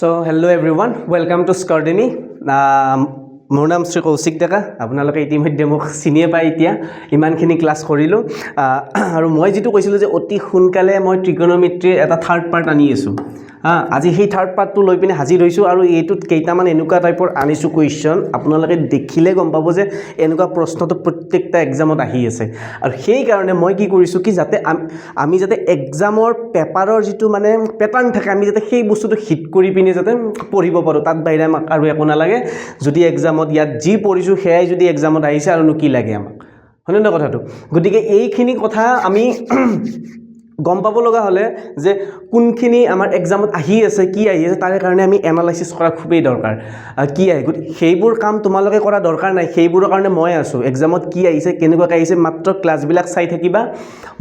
So hello everyone, welcome to Scordemy. মোৰ নাম শ্ৰী কৌশিক ডেকা আপোনালোকে ইতিমধ্যে মোক চিনিয়ে পায় এতিয়া ইমানখিনি ক্লাছ কৰিলোঁ আৰু মই যেটো কৈছিলোঁ যে অতি সোনকালে মই ট্ৰিগনোমেট্ৰি এটা থাৰ্ড পাৰ্ট আনি আছোঁ আজি সেই থাৰ্ড পাৰ্টটো লৈ পিনে হাজিৰ হৈছোঁ আৰু এইটোত কেইটামান এনেকুৱা টাইপৰ আনিছোঁ কুৱেশ্যন আপোনালোকে দেখিলে গম পাব যে এনেকুৱা প্ৰশ্নটো প্ৰত্যেকটা এক্সামত আহি আছে আৰু সেই কাৰণে মই কি কৰিছোঁ কি যাতে আমি যাতে এক্সামৰ পেপাৰৰ যেটো মানে প্যাটাৰ্ন থাকে আমি যাতে সেই বস্তুটো হিট কৰি পিনে যাতে পঢ়িব পাৰোঁ তাত বাহিৰে আমাক আৰু একো নালাগে যদি এক্সামত ইয়াত যি পঢ়িছোঁ সেয়াই যদি এক্সামত আহিছে আৰু কি লাগে আমাক হয়নে না কথাটো গতিকে এইখিনি কথা আমি গম পাব লগা হলে যে কোনখিনি আমাৰ এক্সামত আহি আছে কি আহি আছে তাৰে কাৰণে আমি এনালাইসিস কৰা খুবেই দৰকাৰ কি আহি সেইবোৰ কাম তোমালোকে কৰা দৰকাৰ নাই সেইবোৰৰ কাৰণে মই আছো এক্সামত কি আহিছে কেনেকুৱা আহিছে মাত্ৰ ক্লাছবিলাক চাই থাকিবা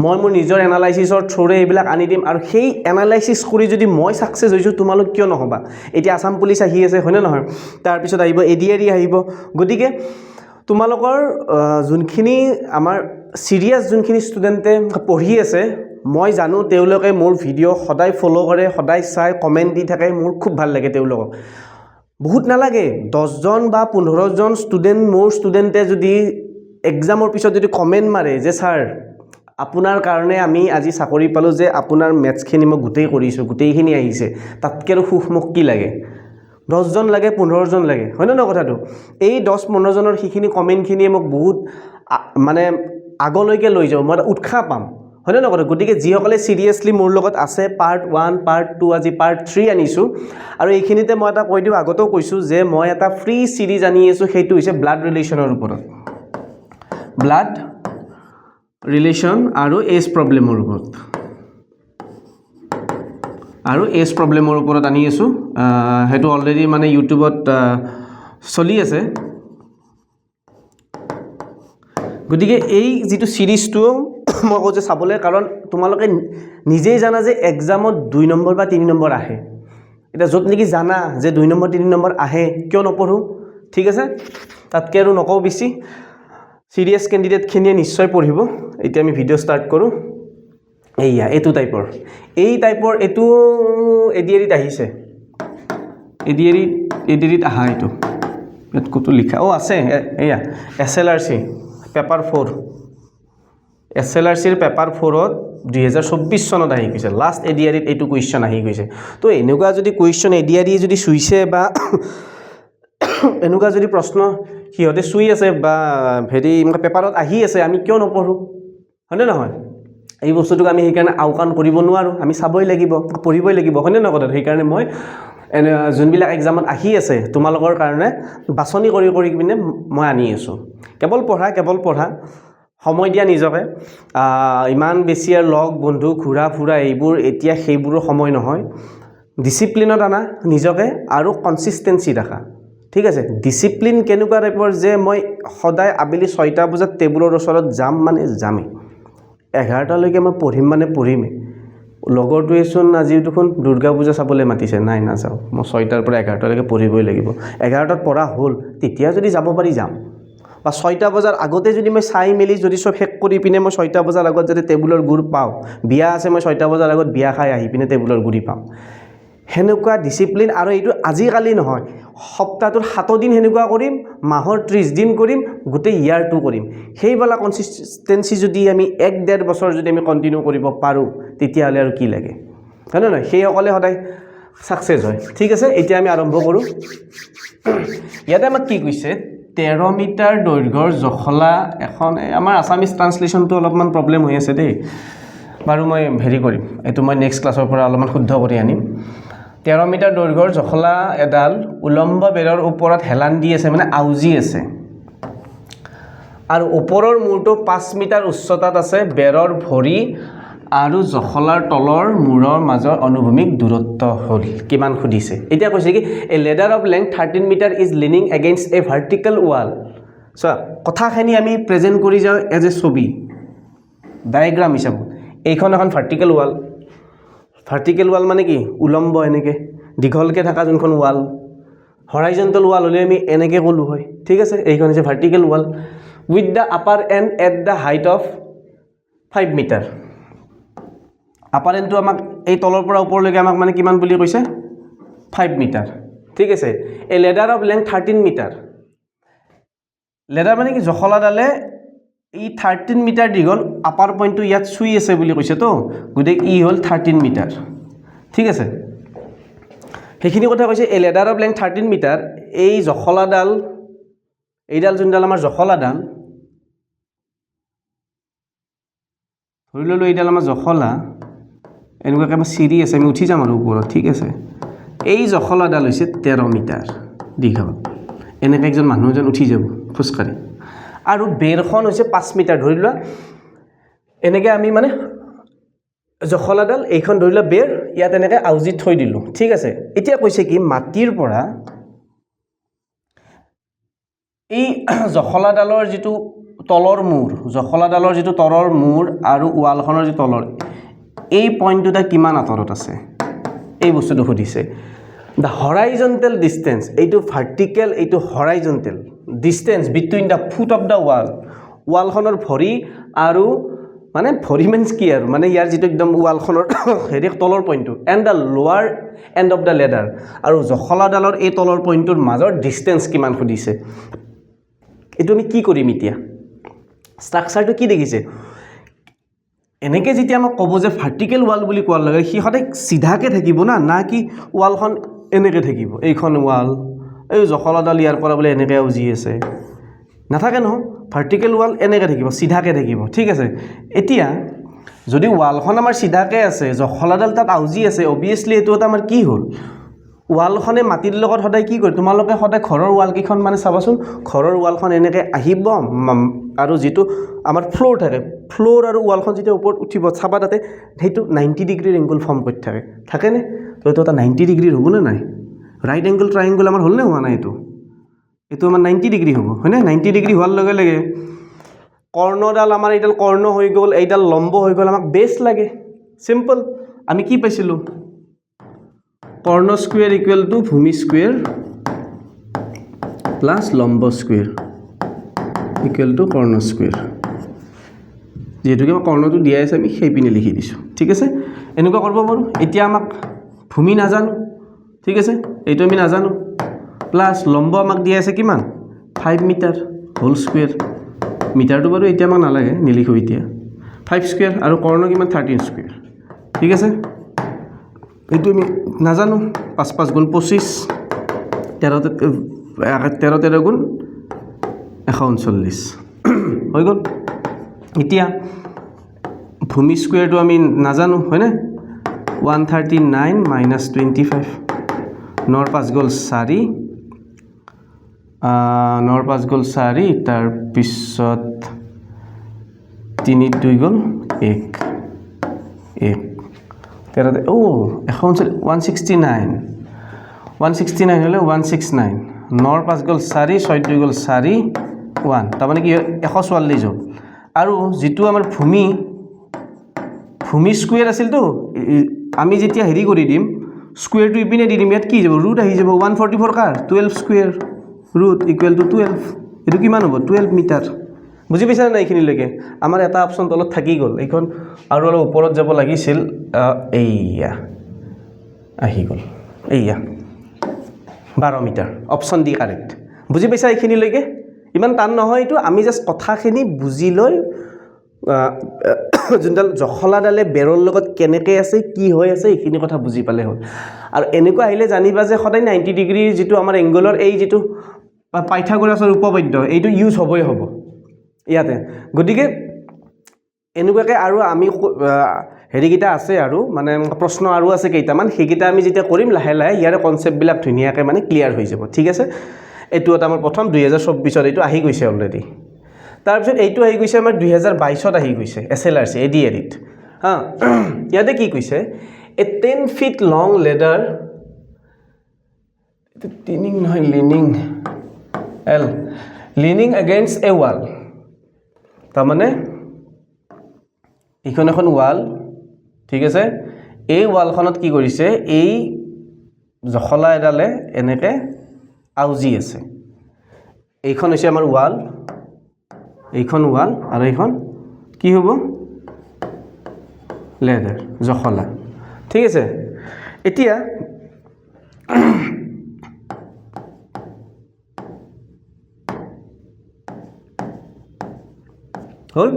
মই মোৰ নিজৰ এনালাইসিসৰ থ্ৰুৰে এইবিলাক আনি দিম আৰু সেই এনালাইসিস কৰি যদি মই সাকসেস হৈছো তোমালোক কিয় নহবা এতিয়া আসাম পুলিচ আহি আছে হয়নে নহয় তাৰ পিছত আহিব এডিআৰই আহিব গতিকে তোমালোকৰ যোনখিনি আমাৰ সিৰিয়াস যোনখিনি ষ্টুডেন্টে পঢ়ি আছে মই জানো তেওঁলোকে মোৰ ভিডিও সদায় ফলো কৰে সদায় চাই কমেন্ট দি থাকে মোৰ খুব ভাল লাগে তেওঁলোকক বহুত নালাগে 10 জন বা 15 জন ষ্টুডেন্ট মোৰ ষ্টুডেন্টে যদি এক্সামৰ পিছত যদি কমেন্ট মাৰে যে স্যাৰ আপোনাৰ কাৰণে আমি আজি চাকৰি পালো যে আপোনাৰ মেথছখিনি মই গুটেই কৰিছো গুটেইখিনি আহিছে তাতকে আৰু সুখ মোক কি লাগে 10 জন লাগে 15 জন লাগে হয় না কথাটো এই 10-15 জনৰ হিখিনি কমেন্টখিনিয়ে মোক বহুত মানে আগলৈকে লৈ যাও মই উৎসাহ পাম হয়নে না কথা গতিকে যিসকলে সিৰিয়াসলি মোৰ লগত আছে পাৰ্ট 1 পাৰ্ট 2 আজি পাৰ্ট 3 আনিছো আৰু এইখিনিতে মই এটা কৈ দিও আগতেও কৈছো যে মই এটা ফ্ৰী সিৰিজ আনি আছো সেইটো হৈছে ব্লাড ৰিলেচনৰ ওপৰত ব্লাড ৰিলেচন আৰু এজ প্ৰবলেমৰ ওপৰত আৰু এজ প্ৰবলেমৰ ওপৰত আনি আছো হেতু অলৰেডি মানে ইউটিউবত চলি আছে গতিকে এই যেটো সিৰিজটো মই কৈছে চাবলৈ কাৰণ তোমালোকে নিজেই জানা যে এক্সামত 2 নম্বৰ বা 3 নম্বৰ আহে এটা যত নেকি জানা যে 2 নম্বৰ 3 নম্বৰ আহে কিয় নপঢ়ো ঠিক আছে তাতকে আৰু নকও বেছি সিৰিয়াস ক্যান্ডিডেট খিনিয়ে নিশ্চয় পঢ়িব এতিয়া আমি ভিডিও স্টাৰ্ট কৰো এইয়া এটো টাইপৰ এই টাইপৰ এটো এডিআৰিত আহিছে এডিআৰিত আহা এটো ইয়াত কত লিখা আছে এইয়া এসএলআৰসি পেপাৰ 4 এসএলআৰসিৰ পেপাৰ 4ত 2024 চনত আহি গৈছে লাষ্ট এডিআৰিত এটো কোৱেশ্চন আহি গৈছে তো এনেকুৱা যদি কোৱেশ্চন এডিআৰি যদি সুইছে বা এনেকুৱা যদি প্ৰশ্ন কিহতে সুই আছে বা ভেৰি পেপাৰত আহি আছে আমি কিয় নপঢ়ো হয়নে নহয় এই বস্তুটোক আমি সেইকাৰণে আউকান কৰিব নোৱাৰো আমি চাবই লাগিব পঢ়িবই লাগিব হয়নে নহয় কথা সেইকাৰণে মই যোনবিলাক এক্সামত আহি আছে তোমালোকৰ কাৰণে বাছনি কৰি পিনে মই আনি আছো কেৱল পঢ়া সময় দিয়া নিজকে ইমান বেছি আৰু লগ বন্ধু ঘুৰা ফুৰা এইবোৰ এতিয়া সেইবোৰৰ সময় নহয় ডিসিপ্লিনত আনা নিজকে আৰু কনসিস্টেন্সি ৰাখা ঠিক আছে ডিসিপ্লিন কেনেকুৱা টাইপৰ যে মই সদায় আবেলি 6টা বজাত টেবুলৰ ওচৰত যাম মানে যামে 11টা লৈকে মই পঢ়িম মানে পঢ়িমে লগৰটোৱে চোন আজি দেখোন দুৰ্গা পূজা চাবলৈ মাতিছে নাই না যাও মই 6টাৰ পৰা 11টা লৈকে পঢ়িবই লাগিব 11টাত পঢ়া হ'ল তেতিয়া যদি যাব পাৰি যাম বা 6টা বজাৰ আগতে যদি মই চাই মেলি যদি সব শেষ কৰি পিনে মই 6টা বজাৰ আগত যদি টেবুলৰ গুৰ পাও বিয়া আছে মই 6টা বজাৰ আগত বিয়া খাই আহি পিনে টেবুলৰ গুৰি পাম হেনেকুৱা ডিসিপ্লিন আৰু এইটো আজি কালি নহয় সপ্তাহটোৰ 7 দিন হেনেকুৱা কৰিম মাহৰ 30 দিন কৰিম গোটে ইয়াৰটো কৰিম সেইবালা কনসিস্টেন্সি যদি আমি 1.5 বছৰ যদি আমি কন্টিনিউ কৰিব পাৰো তেতিয়া হলে আৰু কি লাগে হয়নে নহয় সেই অকলে সদায় সাকসেস হয় ঠিক আছে এতিয়া আমি আৰম্ভ কৰো ইয়াতে আমাক কি কৈছে 13 মিটাৰ দৈৰ্ঘ্যৰ জখলা এখন আমাৰ আসামিজ ট্ৰান্সলেশনটো অলপমান প্ৰবলেম হৈ আছে দেই বাৰু মই ভেৰি কৰিম এটো মই নেক্সট ক্লাছৰ পৰা অলপমান শুদ্ধ কৰি আনিম 13 মিটাৰ দৈৰ্ঘ্যৰ জখলা এডাল উলম্ব বেৰৰ ওপৰত হেলান দি আছে মানে আউজি আছে আৰু ওপৰৰ মূৰটো 5 মিটাৰ উচ্চতাত আছে বেৰৰ ভৰি আৰু জখলাৰ তলৰ মূৰৰ মাজৰ অনুভূমিক দূৰত্ব হ'ল কিমান খুদিছে এতিয়া কৈছে কি a ladder of length 13 metre is leaning against a vertical wall so কথাখিনি আমি প্ৰেজেন্ট কৰি যাও এজ এ ছবি ডায়াগ্ৰাম হিচাপত এইখন এখন ভাৰ্টিকেল ওয়াল মানে কি উলম্ব এনেকে দীঘলকে থকা যোনখন ওয়াল হৰাইজন্টাল ওয়াল হলে আমি এনেকে কলো হয় ঠিক আছে এইখন হৈছে vertical wall with the upper end at the height of 5 metre upper এন্ডটো আমাক এই তলৰ পৰা ওপৰলৈকে আমাক মানে কিমান বুলি কৈছে 5 মিটাৰ ঠিক আছে a ladder of length 13 metre ladder মানে কি জখলাডালে এই 13 মিটাৰ দীঘল আপাৰ পইণ্টটো ইয়াত চুই আছে বুলি কৈছে তো গতিকে ই হ'ল 13 মিটাৰ ঠিক আছে সেইখিনি কথা কৈছে এ লেডাৰ অফ লেংথ 13 মিটাৰ এই জখলাডাল এইডাল যোনডাল আমাৰ জখলাডাল ধৰি ললো এইডাল আমাৰ জখলা এনেকুৱাকৈ আমাৰ চিৰি আছে আমি উঠি যাম আৰু ওপৰত ঠিক আছে এই জখলাডাল হৈছে 13 মিটাৰ দীঘল এনেকৈ একজন মানুহ এজন উঠি যাব খোজকাঢ়ি আৰু বেৰখন হৈছে 5 মিটাৰ ধৰি লোৱা এনেকৈ আমি মানে জখলাডাল এইখন ধৰি লোৱা বেৰ ইয়াত এনেকৈ আউজি থৈ দিলোঁ ঠিক আছে এতিয়া কৈছে কি মাটিৰ পৰা এই জখলাডালৰ যিটো তলৰ মূৰ জখলাডালৰ যিটো তলৰ মূৰ আৰু ৱালখনৰ যিটো তলৰ এই পইণ্টটোটা কিমান আঁতৰত আছে এই বস্তুটো সুধিছে দ্য হৰাইজণ্টেল ডিষ্টেঞ্চ এইটো ভাৰ্টিকেল এইটো horizontal distance between the foot of the ৱালখনৰ ভৰি আৰু মানে ভৰি মিন্স কি আৰু মানে ইয়াৰ যিটো একদম ৱালখনৰ হেৰি তলৰ পইণ্টটো এণ্ড দ্য লোৱাৰ এণ্ড অফ দ্য লেডাৰ আৰু জখলাডালৰ এই তলৰ পইণ্টটোৰ মাজৰ ডিষ্টেঞ্চ কিমান সুধিছে এইটো আমি কি কৰিম এতিয়া ষ্ট্ৰাকচাৰটো কি দেখিছে এনেকৈ যেতিয়া আমাক ক'ব যে ভাৰ্টিকেল ৱাল বুলি কোৱাৰ লগে সি সদায় চিধাকৈ থাকিব না কি ৱালখন এনেকৈ থাকিব এইখন ৱাল এই জখলাডাল ইয়াৰ পৰা বোলে এনেকৈ উজি আছে নাথাকে নহয় ভাৰ্টিকেল ৱাল এনেকৈ থাকিব চিধাকৈ থাকিব ঠিক আছে এতিয়া যদি ৱালখন আমাৰ চিধাকৈ আছে জখলাডাল তাত আউজি আছে অবভিয়াছলি এইটো এটা আমাৰ কি হ'ল ৱালখনে মাটিৰ লগত সদায় কি কৰে তোমালোকে সদায় ঘৰৰ ৱালকেইখন মানে চাবাচোন ঘৰৰ ৱালখন এনেকৈ আহিব আৰু যিটো আমাৰ ফ্ল'ৰ থাকে ফ্ল'ৰ আৰু ৱালখন যেতিয়া ওপৰত উঠিব চাবা তাতে সেইটো 90 ডিগ্ৰীৰ এংগল ফৰ্ম কৰি থাকেনে তো এইটো এটা 90 ডিগ্ৰীৰ হ'বনে নাই ৰাইট এংগল ট্ৰাইংগল আমাৰ হ'লনে হোৱা নাই এইটো আমাৰ 90 ডিগ্ৰী হ'ব হয়নে 90 ডিগ্ৰী হোৱাৰ লগে লগে কৰ্ণডাল আমাৰ এইডাল কৰ্ণ হৈ গ'ল এইডাল লম্ব হৈ গ'ল আমাক বেছ লাগে চিম্পল আমি কি পাইছিলোঁ কৰ্ণ স্কুৱেৰ ইকুৱেল টু ভূমি স্কুৱেৰ প্লাছ লম্ব স্কুৱেৰ ইকুৱেল টু কৰ্ণ স্কুৱেৰ যিহেতুকে মই কৰ্ণটো দিয়াই আছে আমি সেইপিনে লিখি দিছোঁ ঠিক আছে এনেকুৱা কৰিব পাৰোঁ এতিয়া আমাক ভূমি নাজানো ঠিক আছে এইটো আমি নাজানো প্লাছ লম্ব আমাক দিয়া আছে কিমান 5 মিটাৰ হোল স্কুৱেৰ মিটাৰটো বাৰু এতিয়া আমাক নালাগে নিলিখোঁ এতিয়া 5 স্কুৱেৰ আৰু কৰ্ণ কিমান 13 স্কুৱেৰ ঠিক আছে এইটো আমি নাজানো 5 5 গুণ 25 13 গুণ 139 হৈ গ'ল এতিয়া ভূমি স্কুৱেৰটো আমি নাজানো হয়নে 139 মাইনাছ 25 9 5 গ'ল 4 9 5 গ'ল 4 তাৰপিছত 3 2 গ'ল 1 13 169 হ'লে 169 9 5 গ'ল 4 6 2 গ'ল 4 1 তাৰমানে কি 144 হ'ল আৰু যিটো আমাৰ ভূমি স্কুৱেৰ আছিলতো আমি যেতিয়া হেৰি কৰি দিম স্কুৱেৰটো ইপিনে দি দিম ইয়াত কি যাব ৰুট আহি যাব 144 কাৰ 12 স্কুৱেৰ ৰুট ইকুৱেল টু 12 এইটো কিমান হ'ব 12 মিটাৰ বুজি পাইছা নাই এইখিনিলৈকে আমাৰ এটা অপশ্যন তলত থাকি গ'ল এইখন আৰু অলপ ওপৰত যাব লাগিছিল এইয়া আহি গ'ল এইয়া 12 মিটাৰ অপশ্যন ডি কাৰেক্ট বুজি পাইছা এইখিনিলৈকে ইমান টান নহয় এইটো আমি জাষ্ট কথাখিনি বুজি লৈ যোনডাল জখলাডালে বেৰৰ লগত কেনেকৈ আছে কি হৈ আছে এইখিনি কথা বুজি পালে হ'ল আৰু এনেকুৱা আহিলে জানিবা যে সদায় 90 ডিগ্ৰীৰ যিটো আমাৰ এংগলৰ এই যিটো পাইথাগোৰাছৰ উপপাদ্য এইটো ইউজ হ'বই হ'ব ইয়াতে গতিকে এনেকুৱাকৈ আৰু আমি হেৰিকেইটা আছে আৰু মানে প্ৰশ্ন আৰু আছে কেইটামান সেইকেইটা আমি যেতিয়া কৰিম লাহে লাহে ইয়াৰে কনচেপ্টবিলাক ধুনীয়াকৈ মানে ক্লিয়াৰ হৈ যাব ঠিক আছে এইটো এটা আমাৰ প্ৰথম 2024ত এইটো আহি গৈছে অলৰেডি তাৰপিছত এইটো আহি গৈছে আমাৰ 2022ত আহি গৈছে SLRC ADREত হা ইয়াতে কি কৈছে এ 10 feet long ladder টিনিং নহয় leaning against a wall তাৰমানে এইখন এখন ৱাল ঠিক আছে এই ৱালখনত কি কৰিছে এই জখলা এডালে এনেকৈ আউজি আছে এইখন হৈছে আমাৰ ৱাল এইখন ৱাল আৰু এইখন কি হ'ব লেডাৰ জখলা ঠিক আছে এতিয়া হ'ল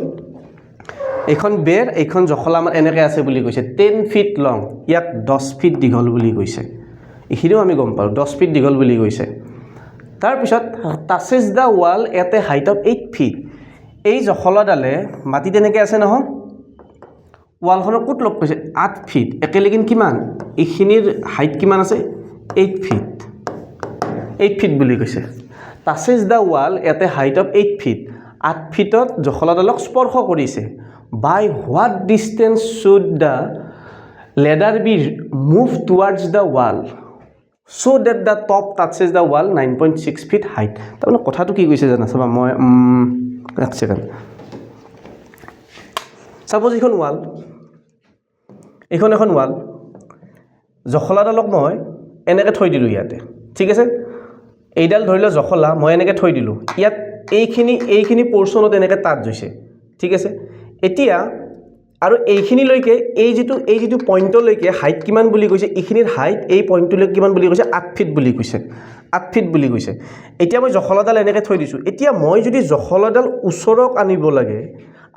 এইখন বেৰ এইখন জখলা আমাৰ এনেকৈ আছে বুলি কৈছে 10 ফিট লং ইয়াক 10 ফিট দীঘল বুলি কৈছে এইখিনিও আমি গম পাওঁ 10 ফিট দীঘল বুলি কৈছে তাৰপিছত touches the wall at a height of 8 feet এই জখলাডালে মাটি তেনেকৈ আছে নহয় ৱালখনৰ ক'ত লগ পাইছে 8 ফিট একেলগে কিমান এইখিনিৰ হাইট কিমান আছে 8 ফিট 8 ফিট বুলি কৈছে touches the wall at a height of 8 feet 8 ফিটত জখলাডালক স্পৰ্শ কৰিছে by what distance should the ladder be moved towards the wall so that the top touches the wall 9.6 feet height তাৰমানে কথাটো কি কৈছে জানা চাবা মই এক সেকেন্ড সাপোজ এখন ওয়াল এখন ওয়াল জখলাডালক মই এনেকৈ থৈ দিলোঁ ইয়াতে ঠিক আছে এইডাল ধৰিলে জখলা মই এনেকৈ থৈ দিলোঁ ইয়াত এইখিনি পোৰ্শনত এনেকৈ টাচ হৈছে ঠিক আছে এতিয়া আৰু এইখিনিলৈকে এই যিটো পইণ্টলৈকে হাইট কিমান বুলি কৈছে এইখিনিৰ হাইট এই পইণ্টলৈকে কিমান বুলি কৈছে 8 ফিট বুলি কৈছে 8 ফিট বুলি কৈছে এতিয়া মই জখলাডাল এনেকৈ থৈ দিছোঁ এতিয়া মই যদি জখলাডাল ওচৰক আনিব লাগে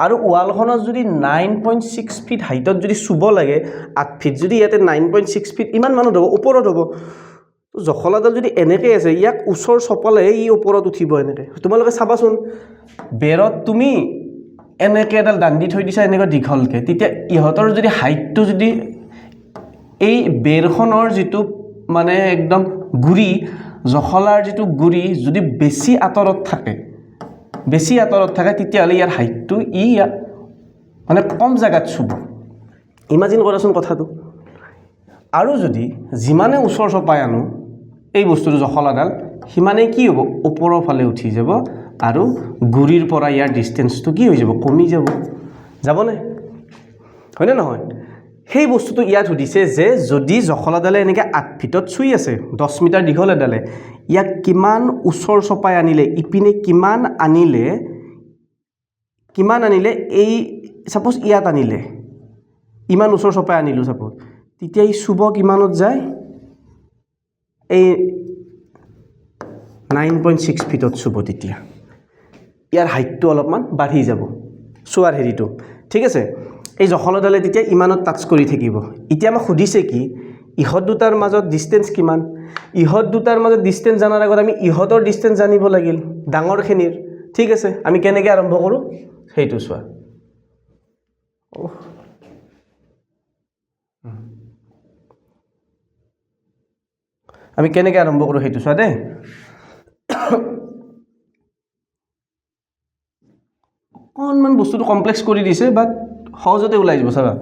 আৰু ৱালখনত যদি 9.6 ফিট হাইটত যদি চুব লাগে 8 ফিট যদি ইয়াতে 9.6 ফিট ইমান মানত হ'ব ওপৰত হ'ব জখলাডাল যদি এনেকৈ আছে ইয়াক ওচৰ চপালে ই ওপৰত উঠিব এনেকৈ তোমালোকে চাবাচোন বেৰত তুমি এনেকৈ এডাল দাণ্ডি থৈ দিছা এনেকৈ দীঘলকৈ তেতিয়া ইহঁতৰ যদি হাইটটো যদি এই বেৰখনৰ যিটো মানে একদম গুৰি জখলাৰ যিটো গুৰি যদি বেছি আঁতৰত থাকে তেতিয়াহ'লে ইয়াৰ হাইটটো মানে কম জেগাত চুব ইমাজিন কৰাচোন কথাটো আৰু যদি যিমানে ওচৰ চপাই আনো এই বস্তুটো জখলাডাল সিমানে কি হ'ব ওপৰৰ ফালে উঠি যাব আৰু গুৰিৰ পৰা ইয়াৰ ডিষ্টেন্সটো কি হৈ যাব কমি যাবনে হয়নে নহয় সেই বস্তুটো ইয়াত সুধিছে যে যদি জখলাডালে এনেকৈ 8 ফিটত চুই আছে 10 মিটাৰ দীঘল এডালে ইয়াক কিমান ওচৰ চপাই আনিলে ইপিনে কিমান আনিলে এই সাপোজ ইয়াত আনিলে ইমান ওচৰ চপাই আনিলোঁ সাপোজ তেতিয়া এই চুব কিমানত যায় এই 9.6 ফিটত চুব তেতিয়া ইয়াৰ হাইটটো অলপমান বাঢ়ি যাব চোৱাৰ হেৰিটো ঠিক আছে এই জখলাডালে তেতিয়া ইমানত টাচ কৰি থাকিব এতিয়া আমাক সুধিছে কি ইহঁত দুটাৰ মাজত ডিষ্টেন্স কিমান ইহঁত দুটাৰ মাজত ডিষ্টেন্স জানাৰ আগত আমি ইহঁতৰ ডিষ্টেন্স জানিব লাগিল ডাঙৰখিনিৰ ঠিক আছে আমি কেনেকৈ আৰম্ভ কৰোঁ সেইটো চোৱা আমি কেনেকৈ আৰম্ভ কৰোঁ সেইটো চোৱা দেই অকণমান বস্তুটো কমপ্লেক্স কৰি দিছে বাট সহজতে ওলাই যাব চাবা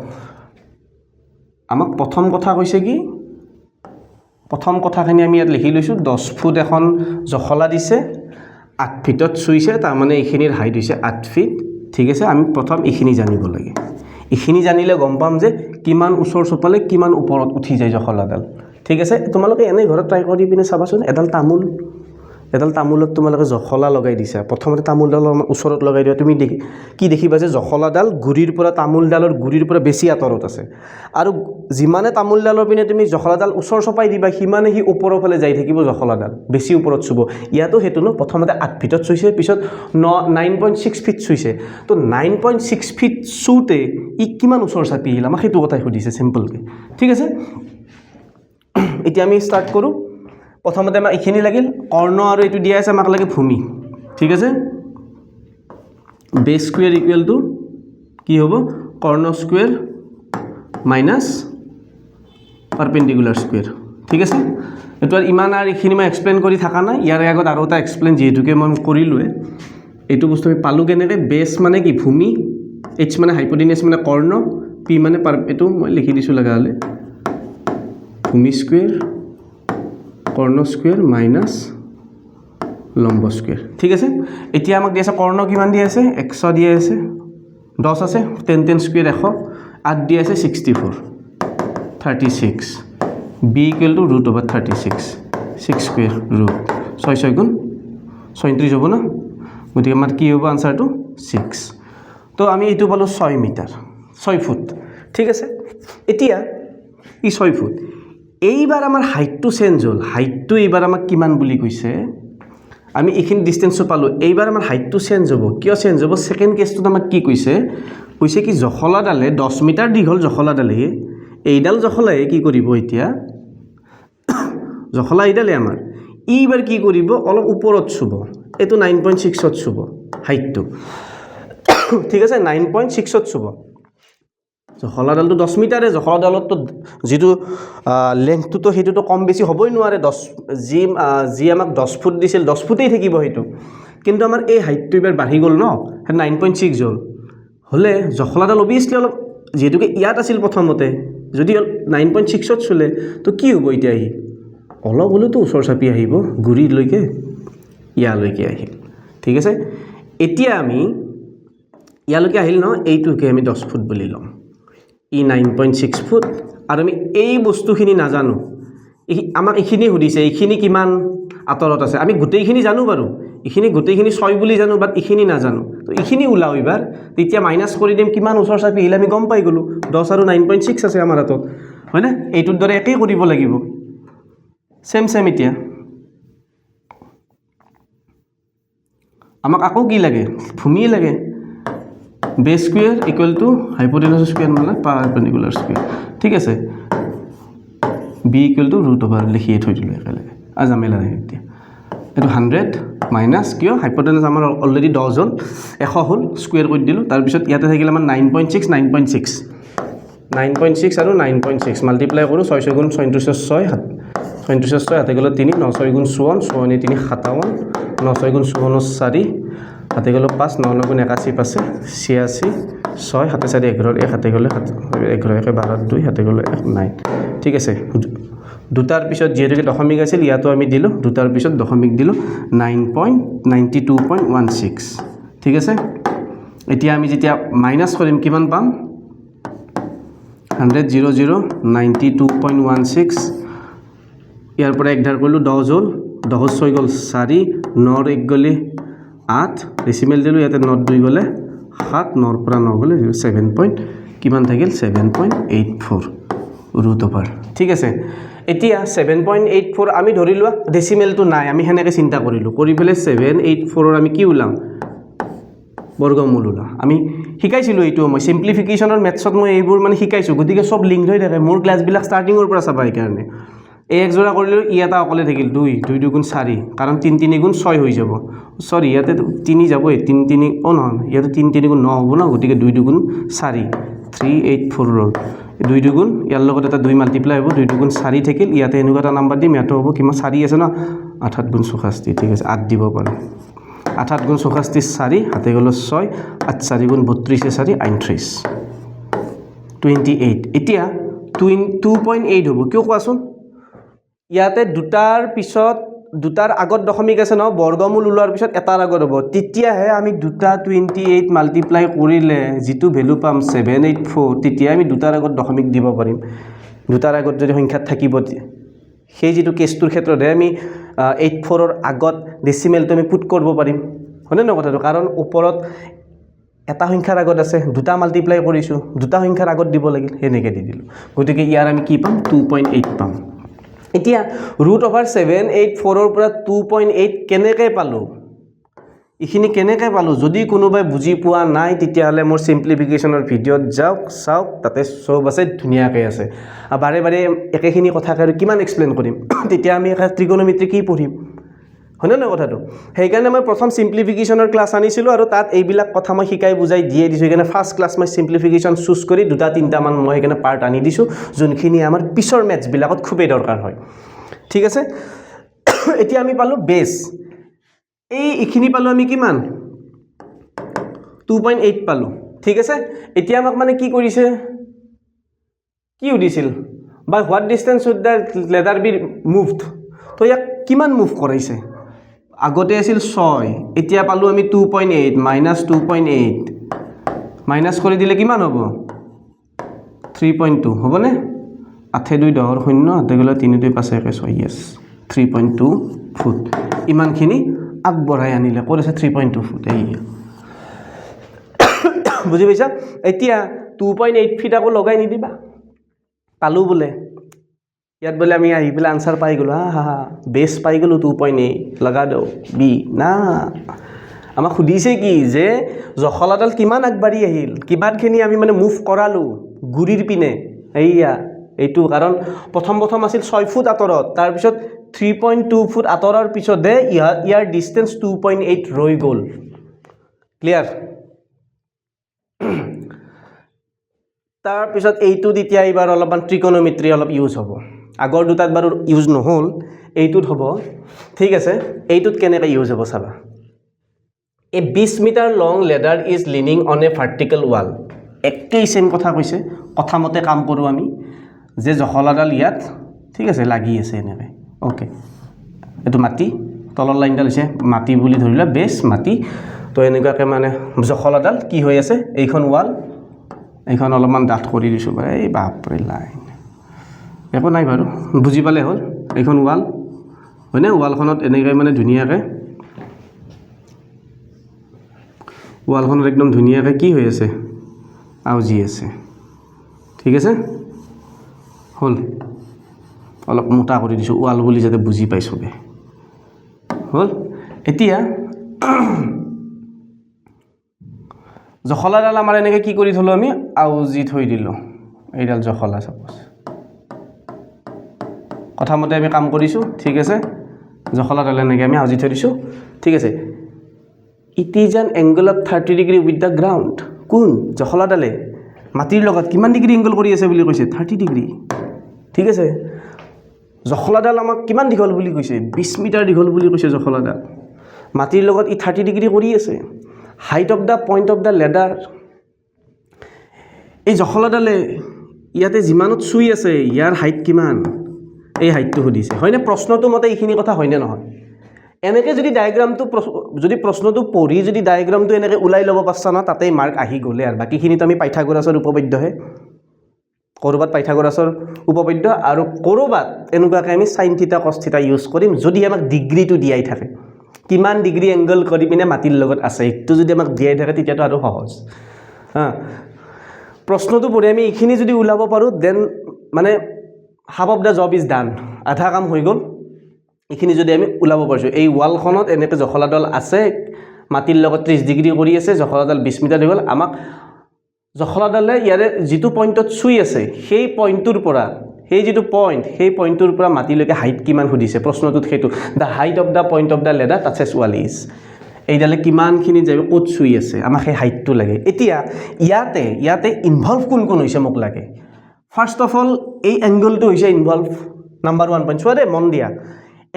আমাক প্ৰথম কথা কৈছে কি প্ৰথম কথাখিনি আমি ইয়াত লিখি লৈছোঁ 10 ফুট এখন জখলা দিছে 8 ফিটত চুইছে তাৰমানে এইখিনিৰ হাইট হৈছে 8 ফিট ঠিক আছে আমি প্ৰথম এইখিনি জানিব লাগে এইখিনি জানিলে গম পাম যে কিমান ওচৰ চপালে কিমান ওপৰত উঠি যায় জখলাডাল ঠিক আছে তোমালোকে এনেই ঘৰত ট্ৰাই কৰি পিনে চাবাচোন এডাল তামোলত তোমালোকে জখলা লগাই দিছা প্ৰথমতে তামোলডাল ওচৰত লগাই দিয়া তুমি কি দেখিবা যে জখলাডাল গুৰিৰ পৰা তামোলডালৰ গুৰিৰ পৰা বেছি আঁতৰত আছে আৰু যিমানে তামোলডালৰ পিনে তুমি জখলাডাল ওচৰ চপাই দিবা সিমানে সি ওপৰৰ ফালে যাই থাকিব জখলাডাল বেছি ওপৰত চুব ইয়াতো সেইটো ন প্ৰথমতে 8 ফিটত চুইছে পিছত 9.6 ফিট চুইছে তো 9.6 ফিট চুতে ই কিমান ওচৰ চাপি আহিল আমাক সেইটো কথাই সুধিছে চিম্পলকৈ ঠিক আছে এতিয়া আমি ষ্টাৰ্ট কৰোঁ প্ৰথমতে আমাক এইখিনি লাগিল কৰ্ণ আৰু এইটো দিয়া আছে আমাক লাগে ভূমি ঠিক আছে বেছ স্কুৱেৰ ইকুৱেল টু কি হ'ব কৰ্ণ স্কুৱেৰ মাইনাছ পাৰপেণ্ডিকুলাৰ স্কুৱেৰ ঠিক আছে এইটো আৰু ইমান আৰু এইখিনি মই এক্সপ্লেইন কৰি থকা নাই ইয়াৰ আগত আৰু এটা এক্সপ্লেইন যিহেতুকে মই কৰিলোঁৱে এইটো বস্তু আমি পালোঁ কেনেকৈ বেছ মানে কি ভূমি এইচ মানে হাইপোটেনিয়াছ মানে কৰ্ণ পি মানে এইটো মই লিখি দিছোঁ লগা হ'লে ভূমি স্কুৱেৰ কৰ্ণ স্কুৱেৰ মাইনাছ লম্ব স্কুৱেৰ ঠিক আছে এতিয়া আমাক দি আছে কৰ্ণ কিমান দি আছে 100 দি আছে 10 আছে 10 স্কুৱেৰ 100 8 দি আছে 64 36 B equal to √/36 6 square root 6 গুণ 37 হ'ব ন গতিকে আমাৰ কি হ'ব আনচাৰটো 6 তো আমি এইটো পালোঁ 6 মিটাৰ 6 ফুট ঠিক আছে এতিয়া ই 6 ফুট এইবাৰ আমাৰ হাইটটো চেঞ্জ হ'ল হাইটটো এইবাৰ আমাক কিমান বুলি কৈছে আমি এইখিনি ডিষ্টেঞ্চো পালোঁ এইবাৰ আমাৰ হাইটটো চেঞ্জ হ'ব কিয় চেঞ্জ হ'ব ছেকেণ্ড কেছটোত আমাক কি কৈছে কি জখলাডালে 10 মিটাৰ দীঘল জখলাডালে এইডাল জখলায়ে কি কৰিব এতিয়া জখলা এইডালে আমাৰ এইবাৰ কি কৰিব অলপ ওপৰত চুব এইটো 9.6ত চুব হাইটটো ঠিক আছে 9.6ত চুব জখলাডালটো 10 মিটাৰে জখলাডালতো যেটো লেন্থটো হেতুটো কম বেছি হ'বই নোৱাৰে 10 জি আমাক 10 ফুট দিছিল 10 ফুটেই থাকিব হেতু কিন্তু আমাৰ এই হাইটটো এবাৰ বাঢ়ি গ'ল ন 9.6 হ'ল হলে জখলাডাল অবিয়াসলি অলপ যেহেতুকে ইয়াত আছিল প্ৰথমতে যদি 9.6ত চলে তো কি হ'ব এতিয়া ই অলপ হলেতো ওচৰ চাপি আহিব গুৰিলৈকে ইয়ালৈকে আহিল ঠিক আছে এতিয়া আমি ইয়ালৈকে আহিল ন এইটোকে আমি 10 ফুট বুলি লম ই 9.6 ফুট আৰু আমি এই বস্তুখিনি নাজানো আমাক এইখিনি সুধিছে এইখিনি কিমান আতৰত আছে আমি গোটেইখিনি জানো বাৰু এইখিনি গোটেইখিনি 6 বুলি জানো বাট এইখিনি নাজানো তো এইখিনি উলাও এবাৰ তেতিয়া মাইনাস কৰি দিম কিমান ওচৰ চাপি আহিল আমি গম পাই গলো 10 আৰু 9.6 আছে আমাৰ হাতত হয় না এইটোৰ দৰে একেই কৰিব লাগিব সেম এতিয়া আমাক আকৌ কি লাগে ভূমি লাগে base square equal to hypotenuse square মানে পারপেন্ডিকুলার স্কয়ার ঠিক আছে b ইকুয়াল টু √ ওভার লিখিয়ে থৈ দিলো একেলগে আজ আমি লাগে এতিয়া এটো 100 মাইনাস কিয় হাইপোটেনাস আমাৰ অলৰেডি 10 হ'ল 100 হ'ল স্কয়াৰ কৰি দিলো তাৰ পিছত ইয়াতে থাকিল আমাৰ 9.6 আৰু 9.6 মাল্টিপ্লাই কৰো 6 গুণ 36 6 হাতে গেল 3 9 6 গুণ 54 54 3 57 9 6 গুণ 54 4 হাতে গেল 5 9 গুণ 81 পাছে 86 6 হাতে 4 11 1 হাতে গেল 11 12 2 হাতে গেল 9 ঠিক আছে দুটাৰ পিছত যেহেতুকে দশমিক আছিল ইয়াতো আমি দিলো দুটাৰ পিছত দশমিক দিলো 9.92.16 ঠিক আছে এতিয়া আমি যেতিয়া মাইনাস কৰিম কিমান পাম 100 0 92.16 ইয়াৰ পৰা এক ধাৰ কৰিলো 10 হ'ল 10 6 গল 4 9 1 গলে 8 ডেসিমেল দিলো ইয়াতে 9 2 গলে 7 9 পৰা 9 গলে 7 পইণ্ট কিমান থাকিল 7.84 √ ওভাৰ ঠিক আছে এতিয়া 7.84 আমি ধৰিলো ডেসিমেলটো নাই আমি হেনেকে চিন্তা কৰিলো কৰি ফেলে 784 ৰ আমি কি উলাম বৰ্গমূল উলা আমি শিকাইছিলো এইটো মই সিম্পলিফিকেশনৰ মেথছত মই এইবোৰ মানে শিকাইছো গতিকে সব লিংক হৈ থাকে মোৰ ক্লাছ বিলাক ষ্টাৰ্টিংৰ পৰা চাবা এই কাৰণে এই এক জোড়া কৰিলো ই এটা অকলে থাকিল 2 2 2 গুণ 4 কাৰণ 3 3 গুণ 6 হৈ যাব সৰি ইয়াতে 3 যাব 3 3 ও নহয় ইয়াতে 3 3 গুণ 9 হ'ব না গতিকে 2 2 গুণ 4 384 ৰল 2 2 গুণ ইয়াৰ লগত এটা 2 মাল্টিপ্লাই হ'ব 2 2 গুণ 4 থাকিল ইয়াতে এনেকুৱা এটা নাম্বাৰ দিম ইয়াতে হ'ব কিমান 4 আছে না 8 গুণ 64 ঠিক আছে 8 দিব পাৰো 8 গুণ 64 4 হাতে গেল 6 8 4 গুণ 32 4 38 28 এতিয়া 2.8 হ'ব কিয় কোৱাচোন ইয়াতে দুটাৰ পিছত দুটাৰ আগত দশমিক আছে ন বৰ্গমূল উলোৱাৰ পিছত এটাৰ আগত হ'ব তেতিয়াহে আমি দুটা 28 মাল্টিপ্লাই কৰিলে যেটো ভ্যালু পাম 784 তেতিয়া আমি দুটাৰ আগত দশমিক দিব পাৰিম দুটাৰ আগত যদি সংখ্যা থাকিব সেই যেটো কেছটোৰ ক্ষেত্ৰত আমি 84 ৰ আগত ডেসিমেলটো আমি পুট কৰিব পাৰিম হয়নে ন কথাটো কাৰণ ওপৰত এটা সংখ্যাৰ আগত আছে দুটা মাল্টিপ্লাই কৰিছো দুটা সংখ্যাৰ আগত দিব লাগিল হেনেকে দি দিলো গতিকে ইয়াৰ আমি কি পাম 2.8 পাম এতিয়া √ ওভাৰ 784 ৰ পৰা 2.8 কেনেকৈ পালো ইখিনি কেনেকৈ পালো যদি কোনোবাই বুজি পোৱা নাই তেতিয়া হলে মোৰ সিম্পলিফিকেশনৰ ভিডিওত যাওক চাওক তাতে সব আছে ধুনিয়াকৈ আছে বাৰে বাৰে একেখিনি কথা আৰু কিমান এক্সপ্লেইন কৰিম তেতিয়া আমি ত্ৰিকোণমিতি কি পঢ়িম হয়নে না কথাটো সেইকাৰণে মই প্ৰথম সিম্পলিফিকেশনৰ ক্লাস আনিছিলো আৰু তাত এইবিলাক কথা মই শিকাই বুজাই দিয়ে দিছো সেইকাৰণে ফাৰ্স্ট ক্লাস মই সিম্পলিফিকেশন চুজ কৰি দুটা তিনটা মান মই সেইকাৰণে পাৰ্ট আনি দিছো যোনখিনি আমাৰ পিছৰ মেথছ বিলাকত খুবেই দৰকাৰ হয় ঠিক আছে এতিয়া আমি পালো বেস এইখিনি পালো আমি কিমান 2.8 পালো ঠিক আছে এতিয়া আমাক মানে কি কৰিছে কি উদিছিল by what distance would the ladder be moved তো ইয়াক কিমান মুভ কৰাইছে আগতে আছিল 6 এতিয়া পালো আমি 2.8 -2.8 মাইনাস কৰি দিলে কিমান হ'ব 3.2 হ'বনে 8 2 10 0 হাতে গলে 3 2 5 1 6 yes 3.2 ফুট ইমানখিনি আগবঢ়াই আনিলে কৰিছে 3.2 ফুট এই বুজি পাইছা এতিয়া 2.8 ফিট আকৌ লগাই নিদিবা পালো বোলে ইয়াত বোলে আমি আহি পেলাই আনচাৰ পাই গ'লোঁ হা বেছ পাই গ'লোঁ 2.8 লগা দিওঁ বি না আমাক সুধিছে কি যে জখলাডাল কিমান আগবাঢ়ি আহিল কিমানখিনি আমি মানে মুভ কৰালোঁ গুৰিৰ পিনে এইয়া এইটো কাৰণ প্ৰথম আছিল 6 ফুট আঁতৰত তাৰপিছত 3.2 ফুট আঁতৰৰ পিছতহে ইয়াৰ ডিষ্টেঞ্চ 2.8 ৰৈ গ'ল ক্লিয়াৰ তাৰপিছত এইটোত এতিয়া এইবাৰ অলপমান ট্ৰিকোনোমেট্ৰি অলপ ইউজ হ'ব আগৰ দুটাত বাৰু ইউজ নহ'ল এইটোত হ'ব ঠিক আছে এইটোত কেনেকৈ ইউজ হ'ব চাবা a 20 metre long ladder is leaning on a vertical wall একেই চেম কথা কৈছে কথা মতে কাম কৰোঁ আমি যে জখলাডাল ইয়াত ঠিক আছে লাগি আছে এনেকৈ ওকে এইটো মাটি তলৰ লাইনডাল হৈছে মাটি বুলি ধৰিলা বেছ মাটি তো এনেকুৱাকৈ মানে জখলাডাল কি হৈ আছে এইখন ৱাল এইখন অলপমান ডাঠ কৰি দিছোঁ এই বাপৰে লাইন একো নাই বাৰু বুজি পালে হ'ল এইখন ৱাল হয়নে ৱালখনত এনেকৈ মানে ধুনীয়াকৈ ৱালখনত একদম ধুনীয়াকৈ কি হৈ আছে আউজি আছে ঠিক আছে হ'ল অলপ মোটা কৰি দিছোঁ ৱাল বুলি যাতে বুজি পাই চবে হ'ল এতিয়া জখলাডাল আমাৰ এনেকৈ কি কৰি থলোঁ আমি আউজি থৈ দিলোঁ এইডাল জখলা চাপ'জ কথা মতে আমি কাম কৰিছোঁ ঠিক আছে জখলাডাল এনেকৈ আমি আউজি থৈ দিছোঁ ঠিক আছে it is an angle of 30 degree with the ground কোন জখলাডালে মাটিৰ লগত কিমান ডিগ্ৰী এংগল কৰি আছে বুলি কৈছে 30 ডিগ্ৰী ঠিক আছে জখলাডাল আমাক কিমান দীঘল বুলি কৈছে 20 মিটাৰ দীঘল বুলি কৈছে জখলাডাল মাটিৰ লগত ই 30 ডিগ্ৰী কৰি আছে height of the point of the leather এই জখলাডালে ইয়াতে যিমানত চুই আছে ইয়াৰ হাইট কিমান এই হাইটটো সুধিছে হয়নে প্ৰশ্নটো মতে এইখিনি কথা হয়নে নহয় এনেকৈ যদি ডায়েগ্ৰামটো যদি প্ৰশ্নটো পঢ়ি যদি ডায়েগ্ৰামটো এনেকৈ ওলাই ল'ব পাৰছা ন তাতেই মাৰ্ক আহি গ'লে আৰু বাকীখিনিতো আমি পাইথাগোৰাছৰ উপপাদ্যহে ক'ৰবাত পাইথাগোৰাছৰ উপপাদ্য আৰু ক'ৰবাত এনেকুৱাকৈ আমি sine theta cos theta use কৰিম যদি আমাক ডিগ্ৰীটো দিয়াই থাকে কিমান ডিগ্ৰী এংগল কৰি পিনে মাটিৰ লগত আছে এইটো যদি আমাক দিয়াই থাকে তেতিয়াতো আৰু সহজ প্ৰশ্নটো পঢ়ি আমি এইখিনি যদি ওলাব পাৰোঁ দেন মানে half of the job is done আধা কাম হৈ গ'ল এইখিনি যদি আমি ওলাব পাৰিছোঁ এই ৱালখনত এনেকৈ জখলাডাল আছে মাটিৰ লগত 30 ডিগ্ৰী কৰি আছে জখলাডাল 20 মিটাৰ হৈ গ'ল আমাক জখলাডালে ইয়াৰে যিটো পইণ্টত চুই আছে সেই পইণ্টটোৰ পৰা সেই যিটো পইণ্ট সেই পইণ্টটোৰ পৰা মাটিলৈকে হাইট কিমান সুধিছে প্ৰশ্নটোত সেইটো the height of the point of the ladder touches wall is এইডালে কিমানখিনি যাব ক'ত চুই আছে আমাক সেই হাইটটো লাগে এতিয়া ইয়াতে ইনভলভ কোন হৈছে মোক লাগে ফাৰ্ষ্ট অফ অল এই এংগলটো হৈছে ইনভলভ নাম্বাৰ 1 পইণ্ট চোৱা দেই মন দিয়া